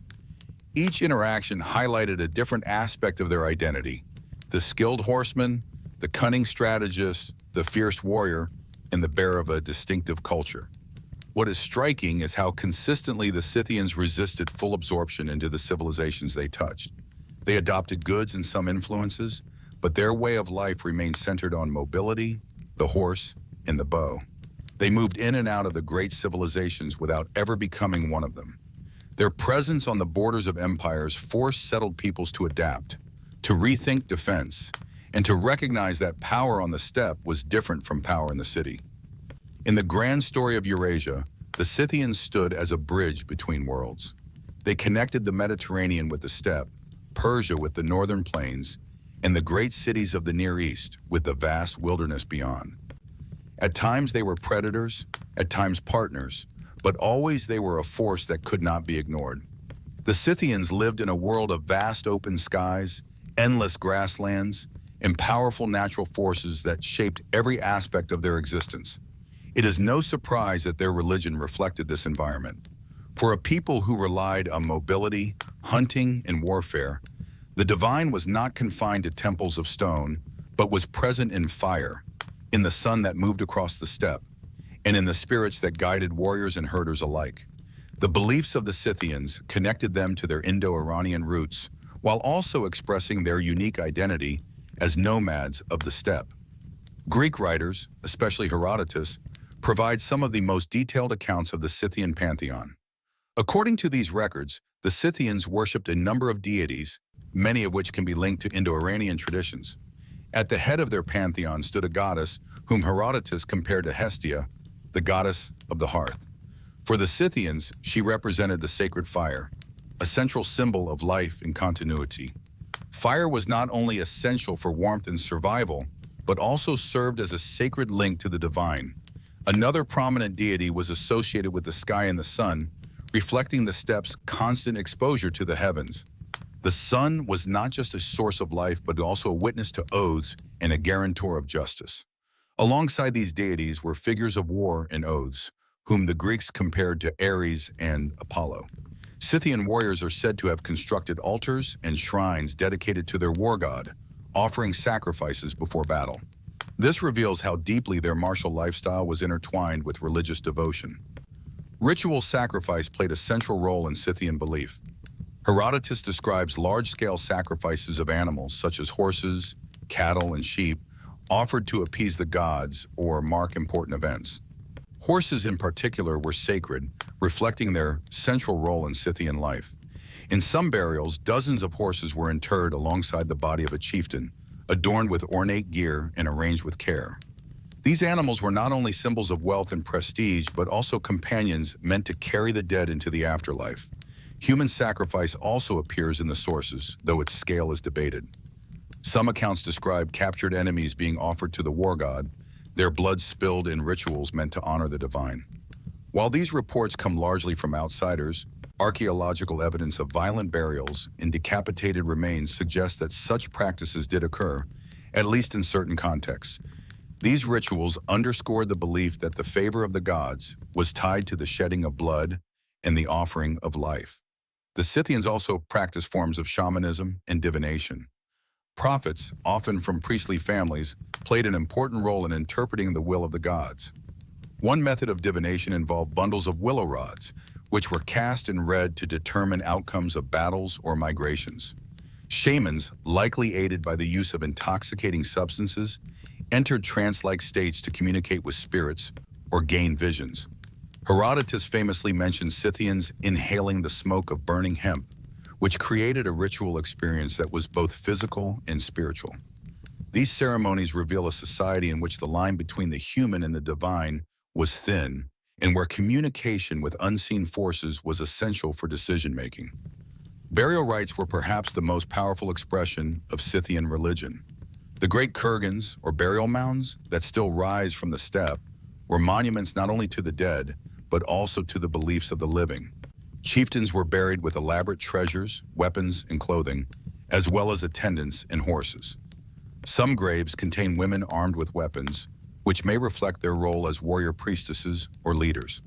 Each interaction highlighted a different aspect of their identity: the skilled horseman, the cunning strategist, the fierce warrior, and the bearer of a distinctive culture. What is striking is how consistently the Scythians resisted full absorption into the civilizations they touched. They adopted goods and some influences, but their way of life remained centered on mobility, the horse, and the bow. They moved in and out of the great civilizations without ever becoming one of them. Their presence on the borders of empires forced settled peoples to adapt, to rethink defense, and to recognize that power on the steppe was different from power in the city. In the grand story of Eurasia, the Scythians stood as a bridge between worlds. They connected the Mediterranean with the steppe, Persia with the northern plains, and the great cities of the Near East with the vast wilderness beyond. At times they were predators, at times partners, but always they were a force that could not be ignored. The Scythians lived in a world of vast open skies, endless grasslands, and powerful natural forces that shaped every aspect of their existence. It is no surprise that their religion reflected this environment. For a people who relied on mobility, hunting, and warfare, the divine was not confined to temples of stone, but was present in fire, in the sun that moved across the steppe, and in the spirits that guided warriors and herders alike. The beliefs of the Scythians connected them to their Indo-Iranian roots, while also expressing their unique identity as nomads of the steppe. Greek writers, especially Herodotus, provide some of the most detailed accounts of the Scythian pantheon. According to these records, the Scythians worshipped a number of deities, many of which can be linked to Indo-Iranian traditions. At the head of their pantheon stood a goddess whom Herodotus compared to Hestia, the goddess of the hearth. For the Scythians, she represented the sacred fire, a central symbol of life and continuity. Fire was not only essential for warmth and survival, but also served as a sacred link to the divine. Another prominent deity was associated with the sky and the sun, reflecting the steppe's constant exposure to the heavens. The sun was not just a source of life, but also a witness to oaths and a guarantor of justice. Alongside these deities were figures of war and oaths, whom the Greeks compared to Ares and Apollo. Scythian warriors are said to have constructed altars and shrines dedicated to their war god, offering sacrifices before battle. This reveals how deeply their martial lifestyle was intertwined with religious devotion. Ritual sacrifice played a central role in Scythian belief. Herodotus describes large-scale sacrifices of animals such as horses, cattle, and sheep, offered to appease the gods or mark important events. Horses in particular were sacred, reflecting their central role in Scythian life. In some burials, dozens of horses were interred alongside the body of a chieftain, adorned with ornate gear and arranged with care. These animals were not only symbols of wealth and prestige, but also companions meant to carry the dead into the afterlife. Human sacrifice also appears in the sources, though its scale is debated. Some accounts describe captured enemies being offered to the war god, their blood spilled in rituals meant to honor the divine. While these reports come largely from outsiders, archaeological evidence of violent burials and decapitated remains suggests that such practices did occur, at least in certain contexts. These rituals underscored the belief that the favor of the gods was tied to the shedding of blood and the offering of life. The Scythians also practiced forms of shamanism and divination. Prophets, often from priestly families, played an important role in interpreting the will of the gods. One method of divination involved bundles of willow rods, which were cast and read to determine outcomes of battles or migrations. Shamans, likely aided by the use of intoxicating substances, entered trance-like states to communicate with spirits or gain visions. Herodotus famously mentions Scythians inhaling the smoke of burning hemp, which created a ritual experience that was both physical and spiritual. These ceremonies reveal a society in which the line between the human and the divine was thin, and where communication with unseen forces was essential for decision-making. Burial rites were perhaps the most powerful expression of Scythian religion. The great kurgans, or burial mounds, that still rise from the steppe, were monuments not only to the dead, but also to the beliefs of the living. Chieftains were buried with elaborate treasures, weapons, and clothing, as well as attendants and horses. Some graves contain women armed with weapons, which may reflect their role as warrior priestesses or leaders.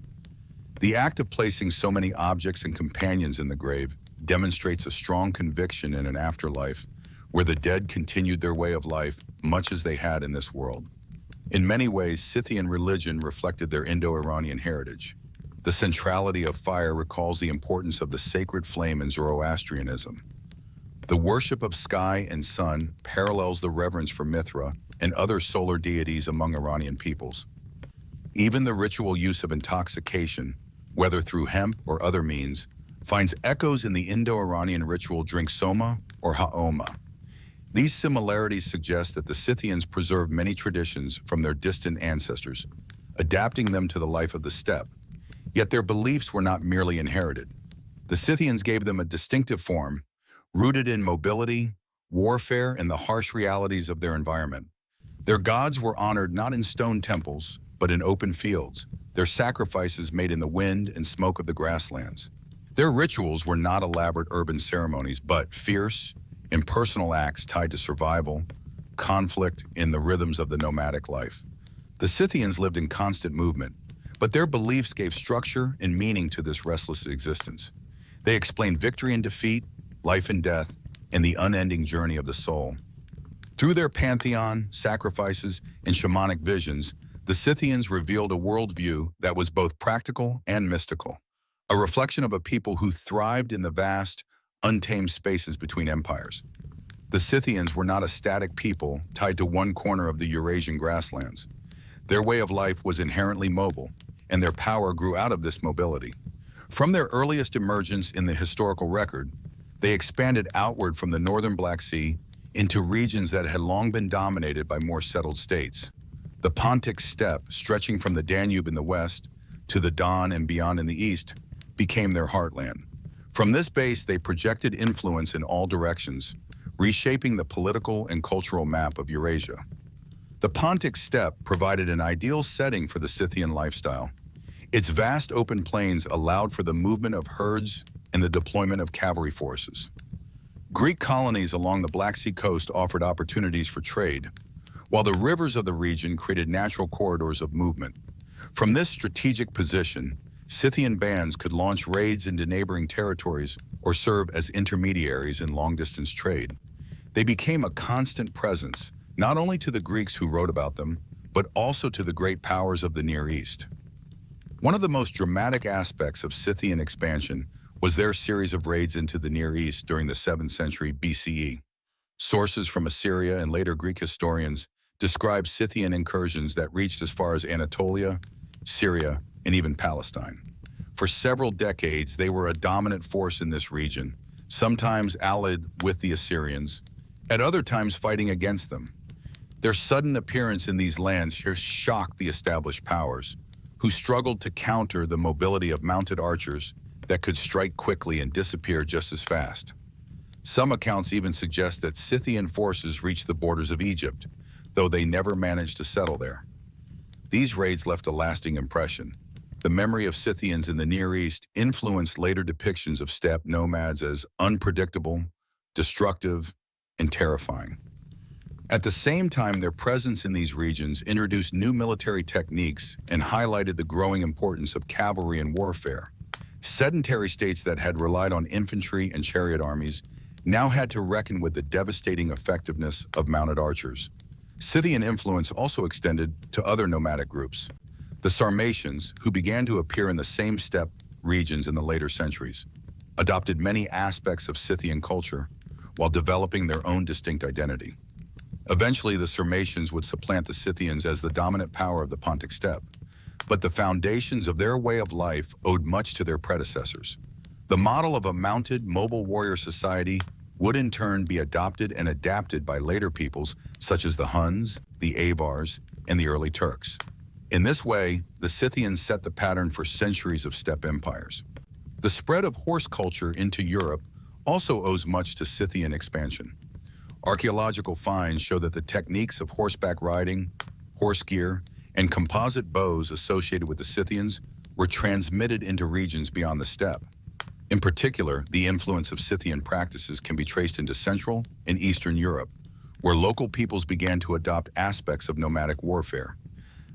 The act of placing so many objects and companions in the grave demonstrates a strong conviction in an afterlife where the dead continued their way of life much as they had in this world. In many ways, Scythian religion reflected their Indo-Iranian heritage. The centrality of fire recalls the importance of the sacred flame in Zoroastrianism. The worship of sky and sun parallels the reverence for Mithra and other solar deities among Iranian peoples. Even the ritual use of intoxication, whether through hemp or other means, finds echoes in the Indo-Iranian ritual drink soma or haoma. These similarities suggest that the Scythians preserved many traditions from their distant ancestors, adapting them to the life of the steppe. Yet their beliefs were not merely inherited. The Scythians gave them a distinctive form, rooted in mobility, warfare, and the harsh realities of their environment. Their gods were honored not in stone temples, but in open fields, their sacrifices made in the wind and smoke of the grasslands. Their rituals were not elaborate urban ceremonies, but fierce, impersonal acts tied to survival, conflict, and the rhythms of the nomadic life. The Scythians lived in constant movement, but their beliefs gave structure and meaning to this restless existence. They explained victory and defeat, life and death, and the unending journey of the soul. Through their pantheon, sacrifices, and shamanic visions, the Scythians revealed a worldview that was both practical and mystical, a reflection of a people who thrived in the vast, untamed spaces between empires. The Scythians were not a static people tied to one corner of the Eurasian grasslands. Their way of life was inherently mobile, and their power grew out of this mobility. From their earliest emergence in the historical record, they expanded outward from the northern Black Sea into regions that had long been dominated by more settled states. The Pontic steppe, stretching from the Danube in the west to the Don and beyond in the east, became their heartland. From this base, they projected influence in all directions, reshaping the political and cultural map of Eurasia. The Pontic steppe provided an ideal setting for the Scythian lifestyle. Its vast open plains allowed for the movement of herds and the deployment of cavalry forces. Greek colonies along the Black Sea coast offered opportunities for trade, while the rivers of the region created natural corridors of movement. From this strategic position, Scythian bands could launch raids into neighboring territories or serve as intermediaries in long-distance trade. They became a constant presence, not only to the Greeks who wrote about them, but also to the great powers of the Near East. One of the most dramatic aspects of Scythian expansion was their series of raids into the Near East during the 7th century BCE. Sources from Assyria and later Greek historians describe Scythian incursions that reached as far as Anatolia, Syria, and even Palestine. For several decades, they were a dominant force in this region, sometimes allied with the Assyrians, at other times fighting against them. Their sudden appearance in these lands shocked the established powers, who struggled to counter the mobility of mounted archers that could strike quickly and disappear just as fast. Some accounts even suggest that Scythian forces reached the borders of Egypt, though they never managed to settle there. These raids left a lasting impression. The memory of Scythians in the Near East influenced later depictions of steppe nomads as unpredictable, destructive, and terrifying. At the same time, their presence in these regions introduced new military techniques and highlighted the growing importance of cavalry and warfare. Sedentary states that had relied on infantry and chariot armies now had to reckon with the devastating effectiveness of mounted archers. Scythian influence also extended to other nomadic groups. The Sarmatians, who began to appear in the same steppe regions in the later centuries, adopted many aspects of Scythian culture while developing their own distinct identity. Eventually, the Sarmatians would supplant the Scythians as the dominant power of the Pontic steppe, but the foundations of their way of life owed much to their predecessors. The model of a mounted, mobile warrior society would in turn be adopted and adapted by later peoples such as the Huns, the Avars, and the early Turks. In this way, the Scythians set the pattern for centuries of steppe empires. The spread of horse culture into Europe also owes much to Scythian expansion. Archaeological finds show that the techniques of horseback riding, horse gear, and composite bows associated with the Scythians were transmitted into regions beyond the steppe. In particular, the influence of Scythian practices can be traced into Central and Eastern Europe, where local peoples began to adopt aspects of nomadic warfare.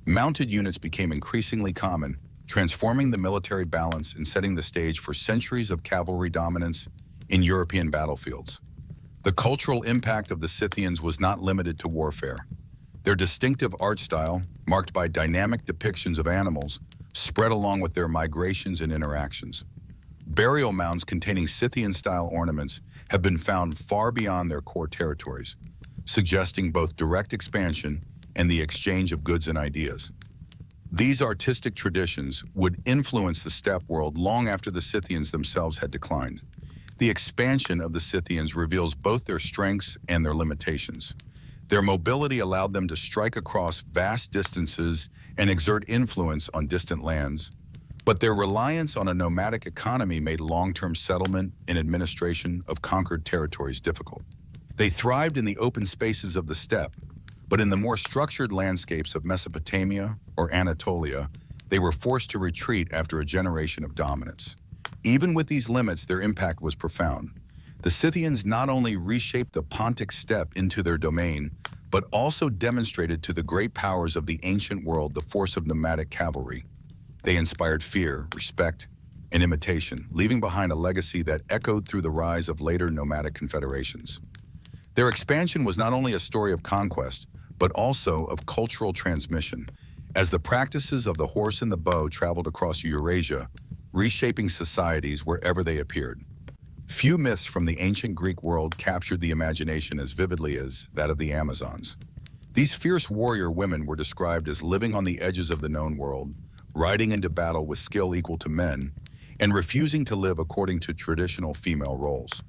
Mounted units became increasingly common, transforming the military balance and setting the stage for centuries of cavalry dominance in European battlefields. The cultural impact of the Scythians was not limited to warfare. Their distinctive art style, marked by dynamic depictions of animals, spread along with their migrations and interactions. Burial mounds containing Scythian-style ornaments have been found far beyond their core territories, suggesting both direct expansion and the exchange of goods and ideas. These artistic traditions would influence the steppe world long after the Scythians themselves had declined. The expansion of the Scythians reveals both their strengths and their limitations. Their mobility allowed them to strike across vast distances and exert influence on distant lands, but their reliance on a nomadic economy made long-term settlement and administration of conquered territories difficult. They thrived in the open spaces of the steppe, but in the more structured landscapes of Mesopotamia or Anatolia, they were forced to retreat after a generation of dominance. Even with these limits, their impact was profound. The Scythians not only reshaped the Pontic steppe into their domain, but also demonstrated to the great powers of the ancient world the force of nomadic cavalry. They inspired fear, respect, and imitation, leaving behind a legacy that echoed through the rise of later nomadic confederations. Their expansion was not only a story of conquest, but also of cultural transmission, as the practices of the horse and the bow traveled across Eurasia, reshaping societies wherever they appeared. Few myths from the ancient Greek world captured the imagination as vividly as that of the Amazons. These fierce warrior women were described as living on the edges of the known world, riding into battle with skill equal to men, and refusing to live according to traditional female roles.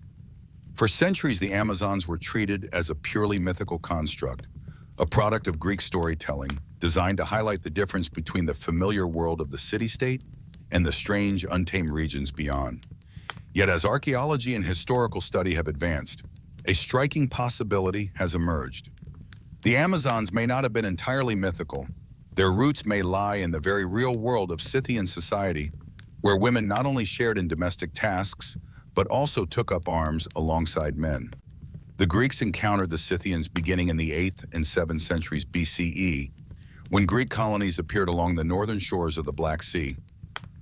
For centuries, the Amazons were treated as a purely mythical construct, a product of Greek storytelling designed to highlight the difference between the familiar world of the city-state and the strange, untamed regions beyond. Yet as archaeology and historical study have advanced, a striking possibility has emerged. The Amazons may not have been entirely mythical. Their roots may lie in the very real world of Scythian society, where women not only shared in domestic tasks, but also took up arms alongside men. The Greeks encountered the Scythians beginning in the 8th and 7th centuries BCE, when Greek colonies appeared along the northern shores of the Black Sea.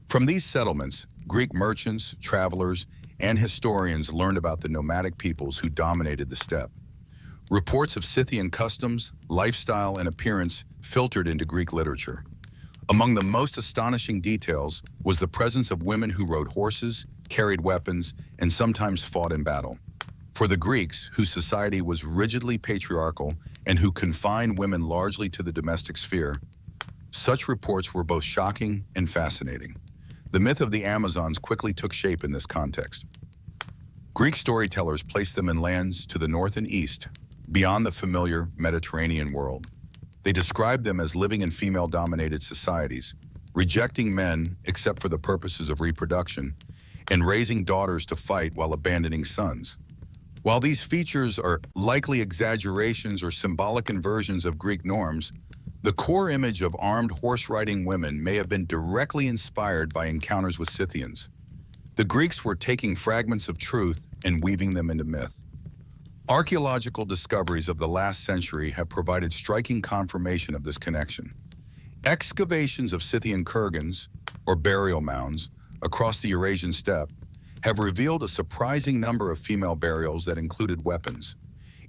From these settlements, Greek merchants, travelers, and historians learned about the nomadic peoples who dominated the steppe. Reports of Scythian customs, lifestyle, and appearance filtered into Greek literature. Among the most astonishing details was the presence of women who rode horses, carried weapons, and sometimes fought in battle. For the Greeks, whose society was rigidly patriarchal and who confined women largely to the domestic sphere, such reports were both shocking and fascinating. The myth of the Amazons quickly took shape in this context. Greek storytellers placed them in lands to the north and east, beyond the familiar Mediterranean world. They described them as living in female-dominated societies, rejecting men except for the purposes of reproduction, and raising daughters to fight while abandoning sons. While these features are likely exaggerations or symbolic inversions of Greek norms, the core image of armed horse-riding women may have been directly inspired by encounters with Scythians. The Greeks were taking fragments of truth and weaving them into myth. Archaeological discoveries of the last century have provided striking confirmation of this connection. Excavations of Scythian kurgans, or burial mounds, across the Eurasian steppe have revealed a surprising number of female burials that included weapons.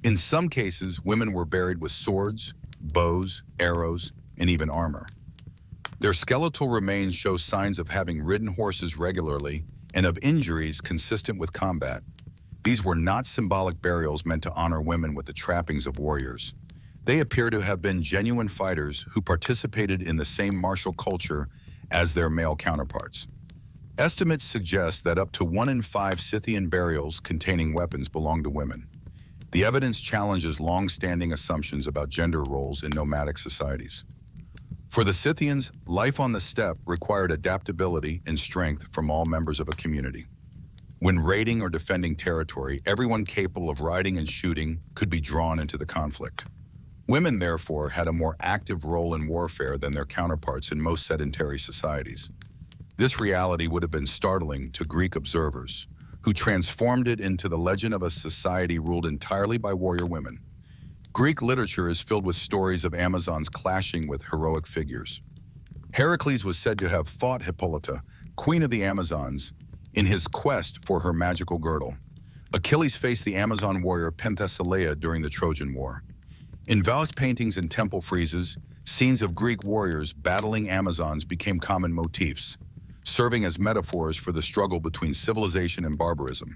In some cases, women were buried with swords, bows, arrows, and even armor. Their skeletal remains show signs of having ridden horses regularly and of injuries consistent with combat. These were not symbolic burials meant to honor women with the trappings of warriors. They appear to have been genuine fighters who participated in the same martial culture as their male counterparts. Estimates suggest that up to 1 in 5 Scythian burials containing weapons belong to women. The evidence challenges long-standing assumptions about gender roles in nomadic societies. For the Scythians, life on the steppe required adaptability and strength from all members of a community. When raiding or defending territory, everyone capable of riding and shooting could be drawn into the conflict. Women, therefore, had a more active role in warfare than their counterparts in most sedentary societies. This reality would have been startling to Greek observers, who transformed it into the legend of a society ruled entirely by warrior women. Greek literature is filled with stories of Amazons clashing with heroic figures. Heracles was said to have fought Hippolyta, queen of the Amazons, in his quest for her magical girdle. Achilles faced the Amazon warrior Penthesilea during the Trojan War. In vase paintings and temple friezes, scenes of Greek warriors battling Amazons became common motifs, serving as metaphors for the struggle between civilization and barbarism.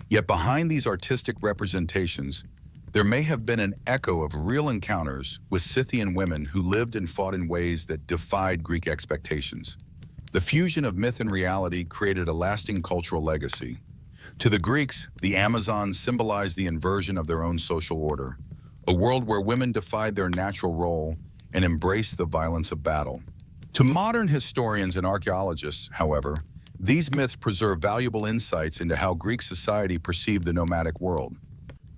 Yet behind these artistic representations, There may have been an echo of real encounters with Scythian women who lived and fought in ways that defied Greek expectations. The fusion of myth and reality created a lasting cultural legacy. To the Greeks, the Amazons symbolized the inversion of their own social order, a world where women defied their natural role and embraced the violence of battle. To modern historians and archaeologists, however, these myths preserve valuable insights into how Greek society perceived the nomadic world.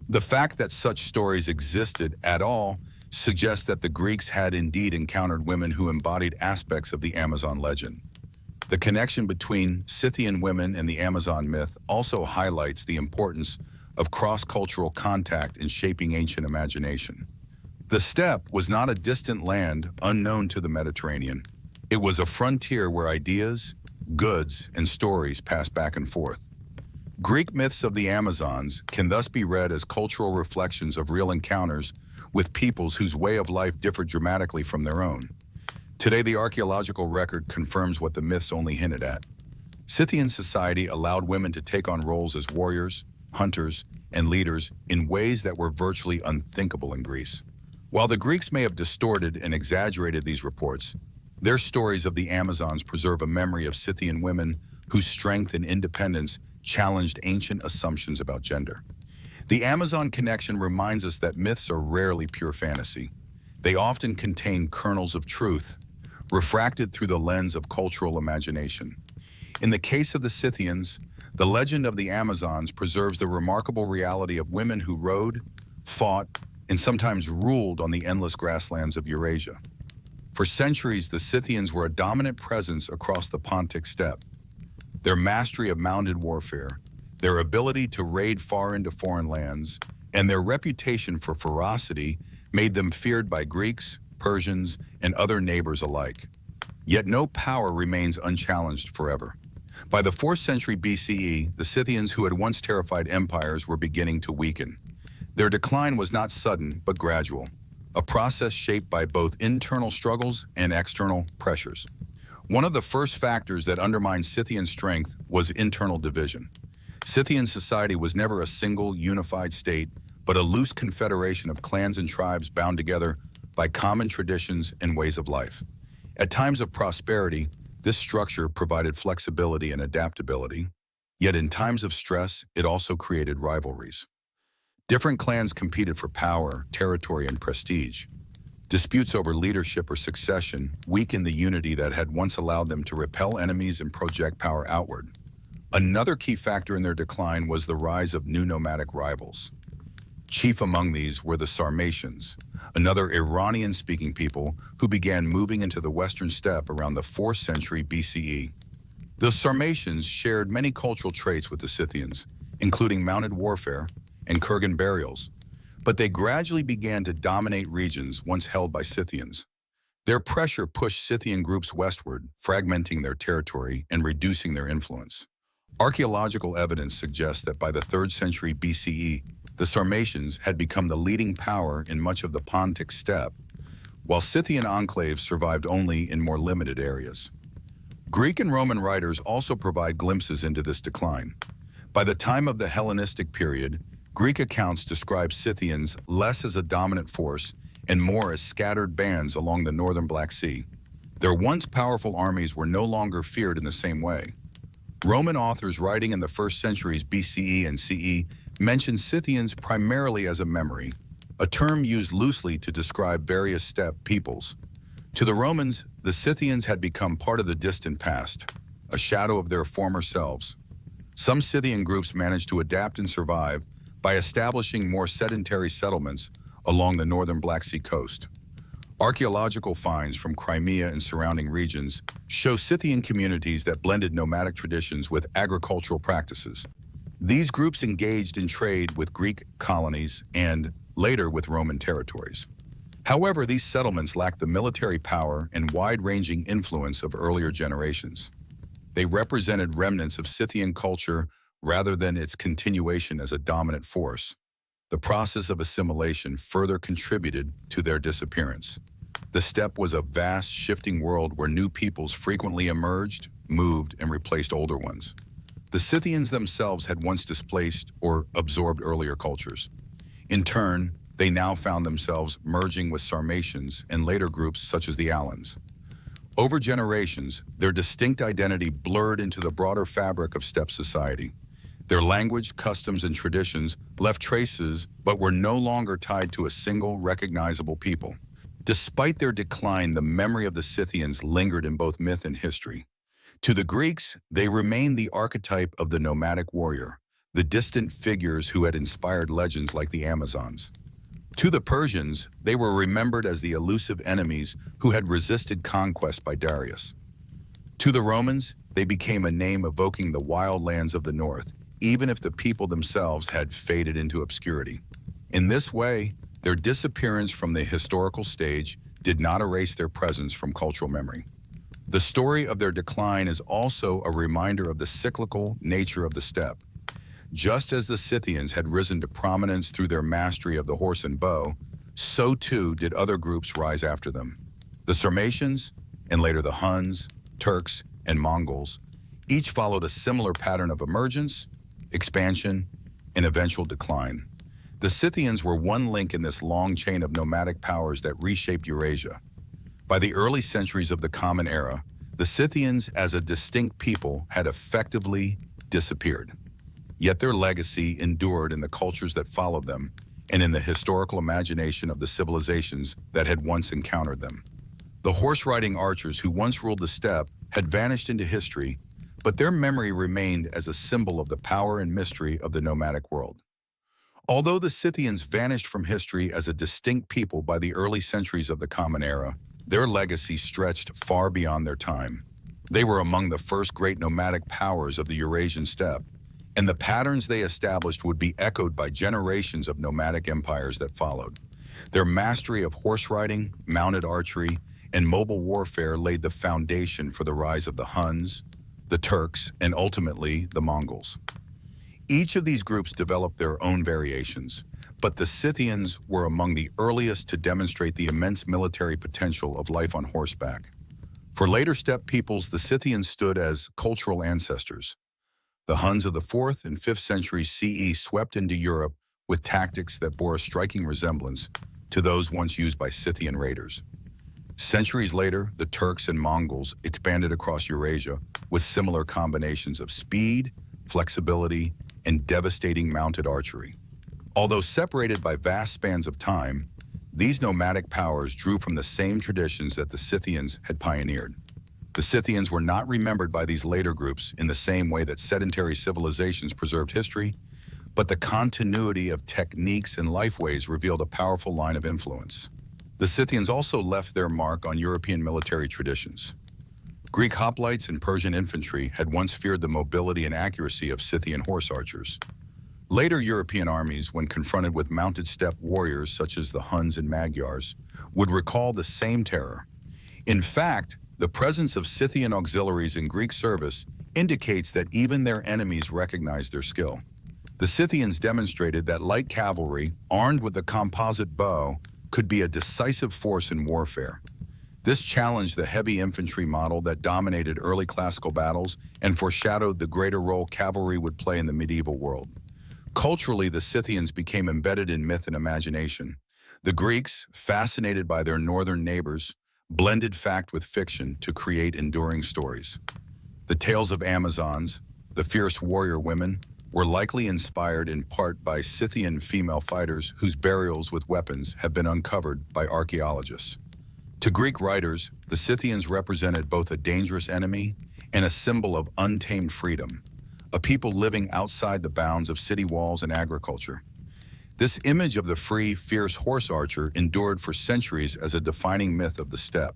The fact that such stories existed at all suggests that the Greeks had indeed encountered women who embodied aspects of the Amazon legend. The connection between Scythian women and the Amazon myth also highlights the importance of cross-cultural contact in shaping ancient imagination. The steppe was not a distant land unknown to the Mediterranean. It was a frontier where ideas, goods, and stories passed back and forth. Greek myths of the Amazons can thus be read as cultural reflections of real encounters with peoples whose way of life differed dramatically from their own. Today, the archaeological record confirms what the myths only hinted at. Scythian society allowed women to take on roles as warriors, hunters, and leaders in ways that were virtually unthinkable in Greece. While the Greeks may have distorted and exaggerated these reports, their stories of the Amazons preserve a memory of Scythian women whose strength and independence challenged ancient assumptions about gender. The Amazon connection reminds us that myths are rarely pure fantasy. They often contain kernels of truth, refracted through the lens of cultural imagination. In the case of the Scythians, the legend of the Amazons preserves the remarkable reality of women who rode, fought, and sometimes ruled on the endless grasslands of Eurasia. For centuries, the Scythians were a dominant presence across the Pontic steppe. Their mastery of mounted warfare, their ability to raid far into foreign lands, and their reputation for ferocity made them feared by Greeks, Persians, and other neighbors alike. Yet no power remains unchallenged forever. By the 4th century BCE, the Scythians, who had once terrified empires, were beginning to weaken. Their decline was not sudden, but gradual, a process shaped by both internal struggles and external pressures. One of the first factors that undermined Scythian strength was internal division. Scythian society was never a single, unified state, but a loose confederation of clans and tribes bound together by common traditions and ways of life. At times of prosperity, this structure provided flexibility and adaptability, yet in times of stress, it also created rivalries. Different clans competed for power, territory, and prestige. Disputes over leadership or succession weakened the unity that had once allowed them to repel enemies and project power outward. Another key factor in their decline was the rise of new nomadic rivals. Chief among these were the Sarmatians, another Iranian-speaking people who began moving into the western steppe around the 4th century BCE. The Sarmatians shared many cultural traits with the Scythians, including mounted warfare and kurgan burials, but they gradually began to dominate regions once held by Scythians. Their pressure pushed Scythian groups westward, fragmenting their territory and reducing their influence. Archaeological evidence suggests that by the 3rd century BCE, the Sarmatians had become the leading power in much of the Pontic steppe, while Scythian enclaves survived only in more limited areas. Greek and Roman writers also provide glimpses into this decline. By the time of the Hellenistic period, Greek accounts describe Scythians less as a dominant force and more as scattered bands along the northern Black Sea. Their once powerful armies were no longer feared in the same way. Roman authors writing in the 1st centuries BCE and CE mention Scythians primarily as a memory, a term used loosely to describe various steppe peoples. To the Romans, the Scythians had become part of the distant past, a shadow of their former selves. Some Scythian groups managed to adapt and survive by establishing more sedentary settlements along the northern Black Sea coast. Archaeological finds from Crimea and surrounding regions show Scythian communities that blended nomadic traditions with agricultural practices. These groups engaged in trade with Greek colonies and, later, with Roman territories. However, these settlements lacked the military power and wide-ranging influence of earlier generations. They represented remnants of Scythian culture rather than its continuation as a dominant force. The process of assimilation further contributed to their disappearance. The steppe was a vast, shifting world where new peoples frequently emerged, moved, and replaced older ones. The Scythians themselves had once displaced or absorbed earlier cultures. In turn, they now found themselves merging with Sarmatians and later groups such as the Alans. Over generations, their distinct identity blurred into the broader fabric of steppe society. Their language, customs, and traditions left traces but were no longer tied to a single recognizable people. Despite their decline, the memory of the Scythians lingered in both myth and history. To the Greeks, they remained the archetype of the nomadic warrior, the distant figures who had inspired legends like the Amazons. To the Persians, they were remembered as the elusive enemies who had resisted conquest by Darius. To the Romans, they became a name evoking the wild lands of the north, even if the people themselves had faded into obscurity. In this way, their disappearance from the historical stage did not erase their presence from cultural memory. The story of their decline is also a reminder of the cyclical nature of the steppe. Just as the Scythians had risen to prominence through their mastery of the horse and bow, so too did other groups rise after them. The Sarmatians, and later the Huns, Turks, and Mongols, each followed a similar pattern of emergence, expansion, and eventual decline. The Scythians were one link in this long chain of nomadic powers that reshaped Eurasia. By the early centuries of the Common Era, the Scythians as a distinct people had effectively disappeared. Yet their legacy endured in the cultures that followed them and in the historical imagination of the civilizations that had once encountered them. The horse-riding archers who once ruled the steppe had vanished into history, but their memory remained as a symbol of the power and mystery of the nomadic world. Although the Scythians vanished from history as a distinct people by the early centuries of the Common Era, their legacy stretched far beyond their time. They were among the first great nomadic powers of the Eurasian steppe, and the patterns they established would be echoed by generations of nomadic empires that followed. Their mastery of horse riding, mounted archery, and mobile warfare laid the foundation for the rise of the Huns, the Turks, and ultimately the Mongols. Each of these groups developed their own variations, but the Scythians were among the earliest to demonstrate the immense military potential of life on horseback. For later steppe peoples, the Scythians stood as cultural ancestors. The Huns of the 4th and 5th centuries CE swept into Europe with tactics that bore a striking resemblance to those once used by Scythian raiders. Centuries later, the Turks and Mongols expanded across Eurasia with similar combinations of speed, flexibility, and devastating mounted archery. Although separated by vast spans of time, these nomadic powers drew from the same traditions that the Scythians had pioneered. The Scythians were not remembered by these later groups in the same way that sedentary civilizations preserved history, but the continuity of techniques and lifeways revealed a powerful line of influence. The Scythians also left their mark on European military traditions. Greek hoplites and Persian infantry had once feared the mobility and accuracy of Scythian horse archers. Later European armies, when confronted with mounted steppe warriors such as the Huns and Magyars, would recall the same terror. In fact, the presence of Scythian auxiliaries in Greek service indicates that even their enemies recognized their skill. The Scythians demonstrated that light cavalry, armed with the composite bow, could be a decisive force in warfare. This challenged the heavy infantry model that dominated early classical battles and foreshadowed the greater role cavalry would play in the medieval world. Culturally, the Scythians became embedded in myth and imagination. The Greeks, fascinated by their northern neighbors, blended fact with fiction to create enduring stories. The tales of Amazons, the fierce warrior women, were likely inspired in part by Scythian female fighters whose burials with weapons have been uncovered by archaeologists. To Greek writers, the Scythians represented both a dangerous enemy and a symbol of untamed freedom, a people living outside the bounds of city walls and agriculture. This image of the free, fierce horse archer endured for centuries as a defining myth of the steppe.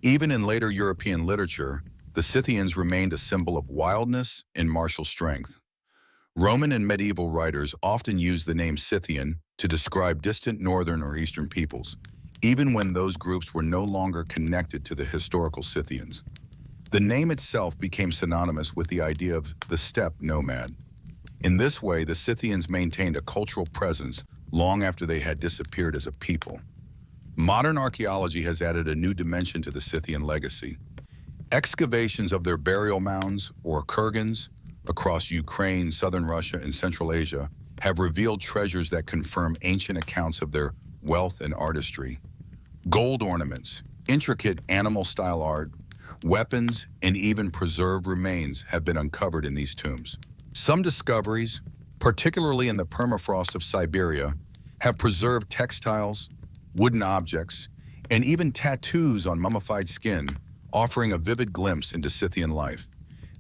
Even in later European literature, the Scythians remained a symbol of wildness and martial strength. Roman and medieval writers often used the name Scythian to describe distant northern or eastern peoples, even when those groups were no longer connected to the historical Scythians. The name itself became synonymous with the idea of the steppe nomad. In this way, the Scythians maintained a cultural presence long after they had disappeared as a people. Modern archaeology has added a new dimension to the Scythian legacy. Excavations of their burial mounds, or kurgans, across Ukraine, southern Russia, and Central Asia have revealed treasures that confirm ancient accounts of their wealth and artistry. Gold ornaments, intricate animal-style art, weapons, and even preserved remains have been uncovered in these tombs. Some discoveries, particularly in the permafrost of Siberia, have preserved textiles, wooden objects, and even tattoos on mummified skin, offering a vivid glimpse into Scythian life.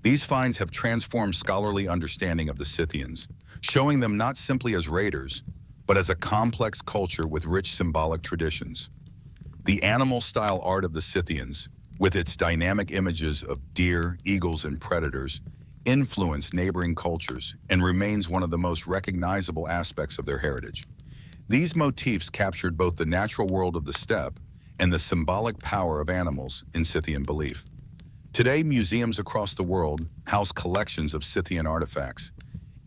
These finds have transformed scholarly understanding of the Scythians, showing them not simply as raiders, but as a complex culture with rich symbolic traditions. The animal-style art of the Scythians, with its dynamic images of deer, eagles, and predators, influenced neighboring cultures and remains one of the most recognizable aspects of their heritage. These motifs captured both the natural world of the steppe and the symbolic power of animals in Scythian belief. Today, museums across the world house collections of Scythian artifacts,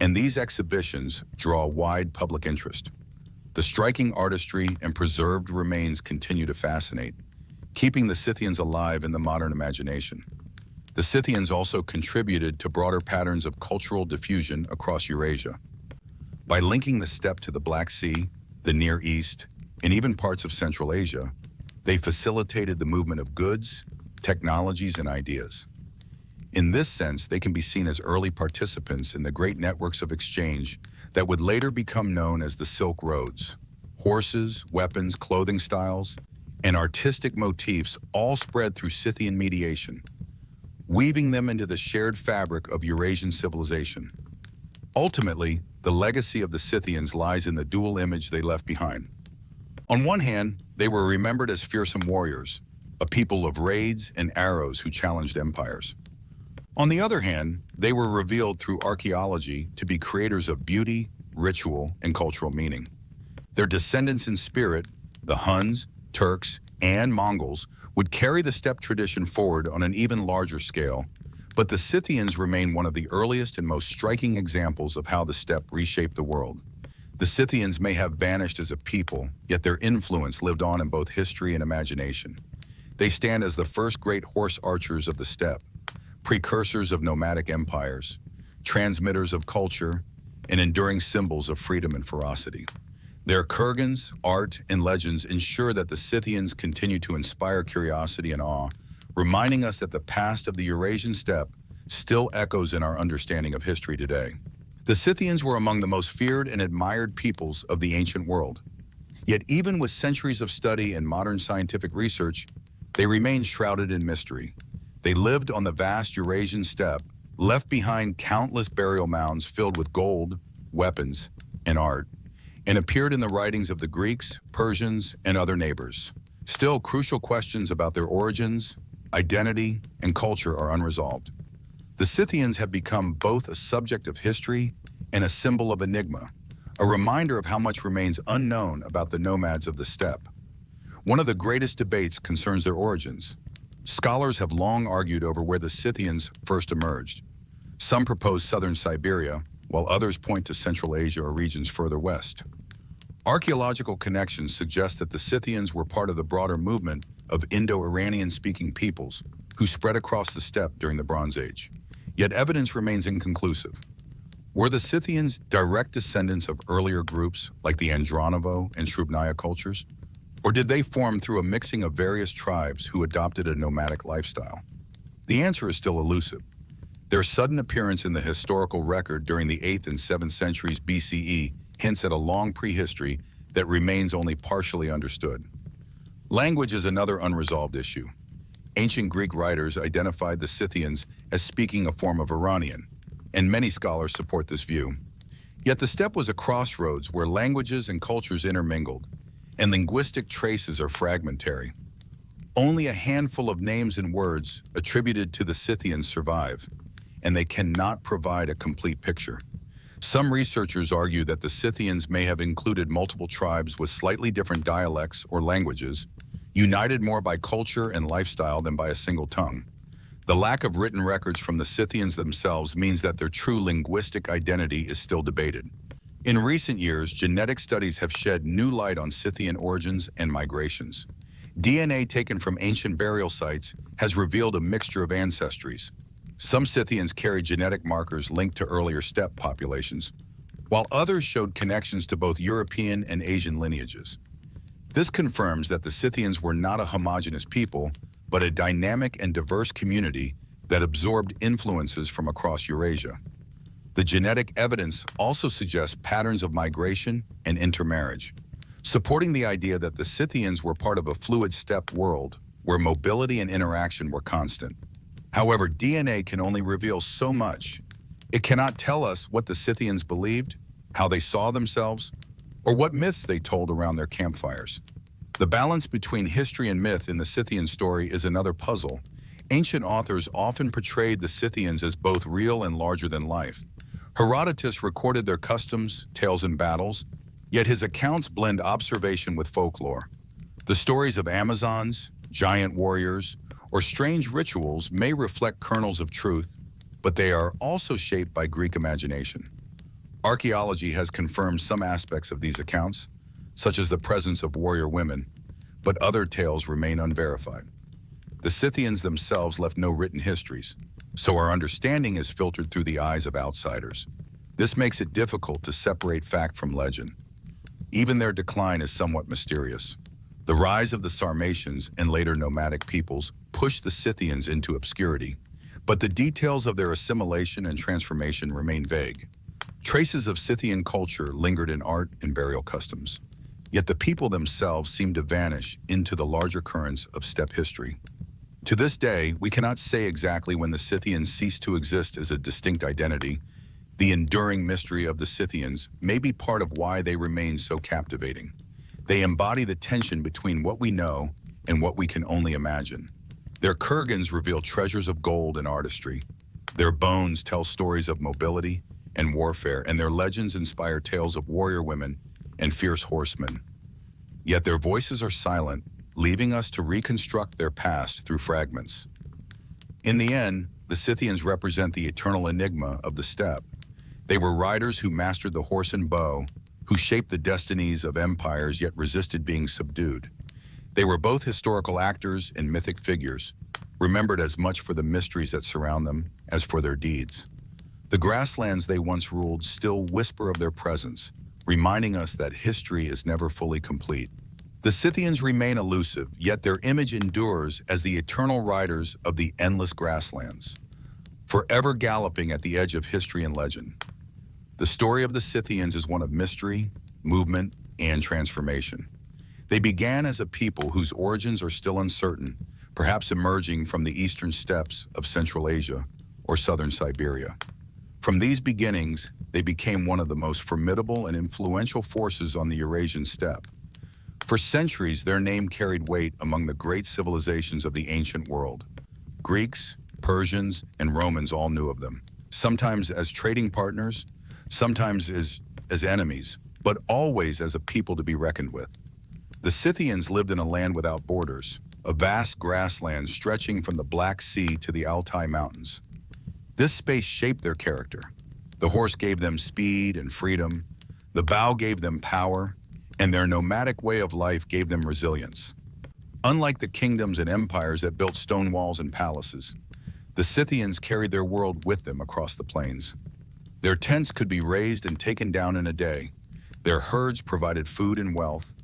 and these exhibitions draw wide public interest. The striking artistry and preserved remains continue to fascinate, keeping the Scythians alive in the modern imagination. The Scythians also contributed to broader patterns of cultural diffusion across Eurasia. By linking the steppe to the Black Sea, the Near East, and even parts of Central Asia, they facilitated the movement of goods, technologies, and ideas. In this sense, they can be seen as early participants in the great networks of exchange that would later become known as the Silk Roads. Horses, weapons, clothing styles, and artistic motifs all spread through Scythian mediation, weaving them into the shared fabric of Eurasian civilization. Ultimately, the legacy of the Scythians lies in the dual image they left behind. On one hand, they were remembered as fearsome warriors, a people of raids and arrows who challenged empires. On the other hand, they were revealed through archaeology to be creators of beauty, ritual, and cultural meaning. Their descendants in spirit, the Huns, Turks, and Mongols, would carry the steppe tradition forward on an even larger scale, but the Scythians remain one of the earliest and most striking examples of how the steppe reshaped the world. The Scythians may have vanished as a people, yet their influence lived on in both history and imagination. They stand as the first great horse archers of the steppe, precursors of nomadic empires, transmitters of culture, and enduring symbols of freedom and ferocity. Their kurgans, art, and legends ensure that the Scythians continue to inspire curiosity and awe, reminding us that the past of the Eurasian steppe still echoes in our understanding of history today. The Scythians were among the most feared and admired peoples of the ancient world. Yet even with centuries of study and modern scientific research, they remain shrouded in mystery. They lived on the vast Eurasian steppe, left behind countless burial mounds filled with gold, weapons, and art, and appeared in the writings of the Greeks, Persians, and other neighbors. Still, crucial questions about their origins, identity, and culture are unresolved. The Scythians have become both a subject of history and a symbol of enigma, a reminder of how much remains unknown about the nomads of the steppe. One of the greatest debates concerns their origins. Scholars have long argued over where the Scythians first emerged. Some propose southern Siberia, while others point to Central Asia or regions further west. Archaeological connections suggest that the Scythians were part of the broader movement of Indo-Iranian-speaking peoples who spread across the steppe during the Bronze Age. Yet evidence remains inconclusive. Were the Scythians direct descendants of earlier groups like the Andronovo and Shrubnaya cultures? Or did they form through a mixing of various tribes who adopted a nomadic lifestyle? The answer is still elusive. Their sudden appearance in the historical record during the 8th and 7th centuries BCE hints at a long prehistory that remains only partially understood. Language is another unresolved issue. Ancient Greek writers identified the Scythians as speaking a form of Iranian, and many scholars support this view. Yet the steppe was a crossroads where languages and cultures intermingled, and linguistic traces are fragmentary. Only a handful of names and words attributed to the Scythians survive, and they cannot provide a complete picture. Some researchers argue that the Scythians may have included multiple tribes with slightly different dialects or languages, united more by culture and lifestyle than by a single tongue. The lack of written records from the Scythians themselves means that their true linguistic identity is still debated. In recent years, genetic studies have shed new light on Scythian origins and migrations. DNA taken from ancient burial sites has revealed a mixture of ancestries. Some Scythians carry genetic markers linked to earlier steppe populations, while others showed connections to both European and Asian lineages. This confirms that the Scythians were not a homogeneous people, but a dynamic and diverse community that absorbed influences from across Eurasia. The genetic evidence also suggests patterns of migration and intermarriage, supporting the idea that the Scythians were part of a fluid steppe world where mobility and interaction were constant. However, DNA can only reveal so much. It cannot tell us what the Scythians believed, how they saw themselves, or what myths they told around their campfires. The balance between history and myth in the Scythian story is another puzzle. Ancient authors often portrayed the Scythians as both real and larger than life. Herodotus recorded their customs, tales, and battles, yet his accounts blend observation with folklore. The stories of Amazons, giant warriors, or strange rituals may reflect kernels of truth, but they are also shaped by Greek imagination. Archaeology has confirmed some aspects of these accounts, such as the presence of warrior women, but other tales remain unverified. The Scythians themselves left no written histories, so our understanding is filtered through the eyes of outsiders. This makes it difficult to separate fact from legend. Even their decline is somewhat mysterious. The rise of the Sarmatians and later nomadic peoples pushed the Scythians into obscurity, but the details of their assimilation and transformation remain vague. Traces of Scythian culture lingered in art and burial customs, yet the people themselves seem to vanish into the larger currents of steppe history. To this day, we cannot say exactly when the Scythians ceased to exist as a distinct identity. The enduring mystery of the Scythians may be part of why they remain so captivating. They embody the tension between what we know and what we can only imagine. Their kurgans reveal treasures of gold and artistry. Their bones tell stories of mobility and warfare, and their legends inspire tales of warrior women and fierce horsemen. Yet their voices are silent, leaving us to reconstruct their past through fragments. In the end, the Scythians represent the eternal enigma of the steppe. They were riders who mastered the horse and bow, who shaped the destinies of empires yet resisted being subdued. They were both historical actors and mythic figures, remembered as much for the mysteries that surround them as for their deeds. The grasslands they once ruled still whisper of their presence, reminding us that history is never fully complete. The Scythians remain elusive, yet their image endures as the eternal riders of the endless grasslands, forever galloping at the edge of history and legend. The story of the Scythians is one of mystery, movement, and transformation. They began as a people whose origins are still uncertain, perhaps emerging from the eastern steppes of Central Asia or southern Siberia. From these beginnings, they became one of the most formidable and influential forces on the Eurasian steppe. For centuries, their name carried weight among the great civilizations of the ancient world. Greeks, Persians, and Romans all knew of them, sometimes as trading partners, sometimes as enemies, but always as a people to be reckoned with. The Scythians lived in a land without borders, a vast grassland stretching from the Black Sea to the Altai Mountains. This space shaped their character. The horse gave them speed and freedom, the bow gave them power, and their nomadic way of life gave them resilience. Unlike the kingdoms and empires that built stone walls and palaces, the Scythians carried their world with them across the plains. Their tents could be raised and taken down in a day. Their herds provided food and wealth,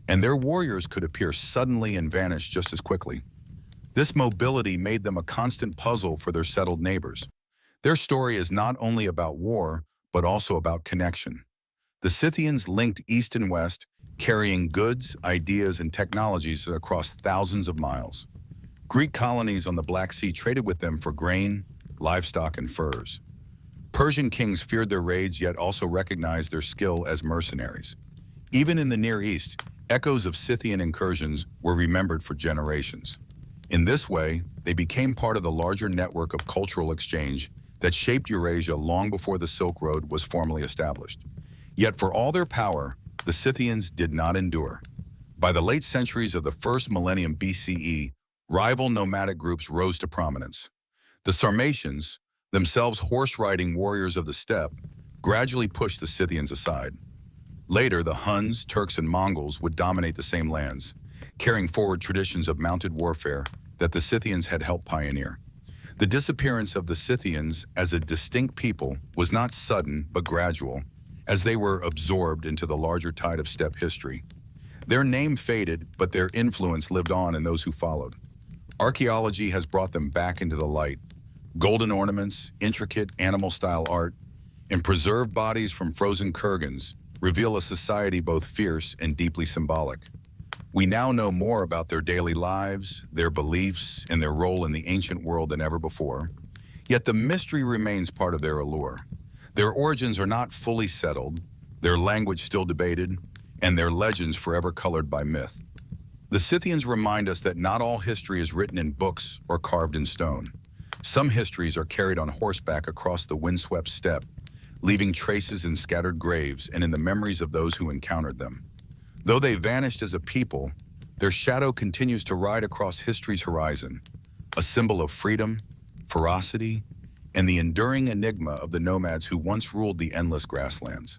and their warriors could appear suddenly and vanish just as quickly. This mobility made them a constant puzzle for their settled neighbors. Their story is not only about war, but also about connection. The Scythians linked east and west, carrying goods, ideas, and technologies across thousands of miles. Greek colonies on the Black Sea traded with them for grain, livestock, and furs. Persian kings feared their raids yet also recognized their skill as mercenaries. Even in the Near East, echoes of Scythian incursions were remembered for generations. In this way, they became part of the larger network of cultural exchange that shaped Eurasia long before the Silk Road was formally established. Yet for all their power, the Scythians did not endure. By the late centuries of the first millennium BCE, rival nomadic groups rose to prominence. The Sarmatians, themselves horse-riding warriors of the steppe, gradually pushed the Scythians aside. Later, the Huns, Turks, and Mongols would dominate the same lands, carrying forward traditions of mounted warfare that the Scythians had helped pioneer. The disappearance of the Scythians as a distinct people was not sudden but gradual, as they were absorbed into the larger tide of steppe history. Their name faded, but their influence lived on in those who followed. Archaeology has brought them back into the light. Golden ornaments, intricate animal-style art, and preserved bodies from frozen kurgans reveal a society both fierce and deeply symbolic. We now know more about their daily lives, their beliefs, and their role in the ancient world than ever before. Yet the mystery remains part of their allure. Their origins are not fully settled, their language still debated, and their legends forever colored by myth. The Scythians remind us that not all history is written in books or carved in stone. Some histories are carried on horseback across the windswept steppe, leaving traces in scattered graves and in the memories of those who encountered them. Though they vanished as a people, their shadow continues to ride across history's horizon, a symbol of freedom, ferocity, and the enduring enigma of the nomads who once ruled the endless grasslands.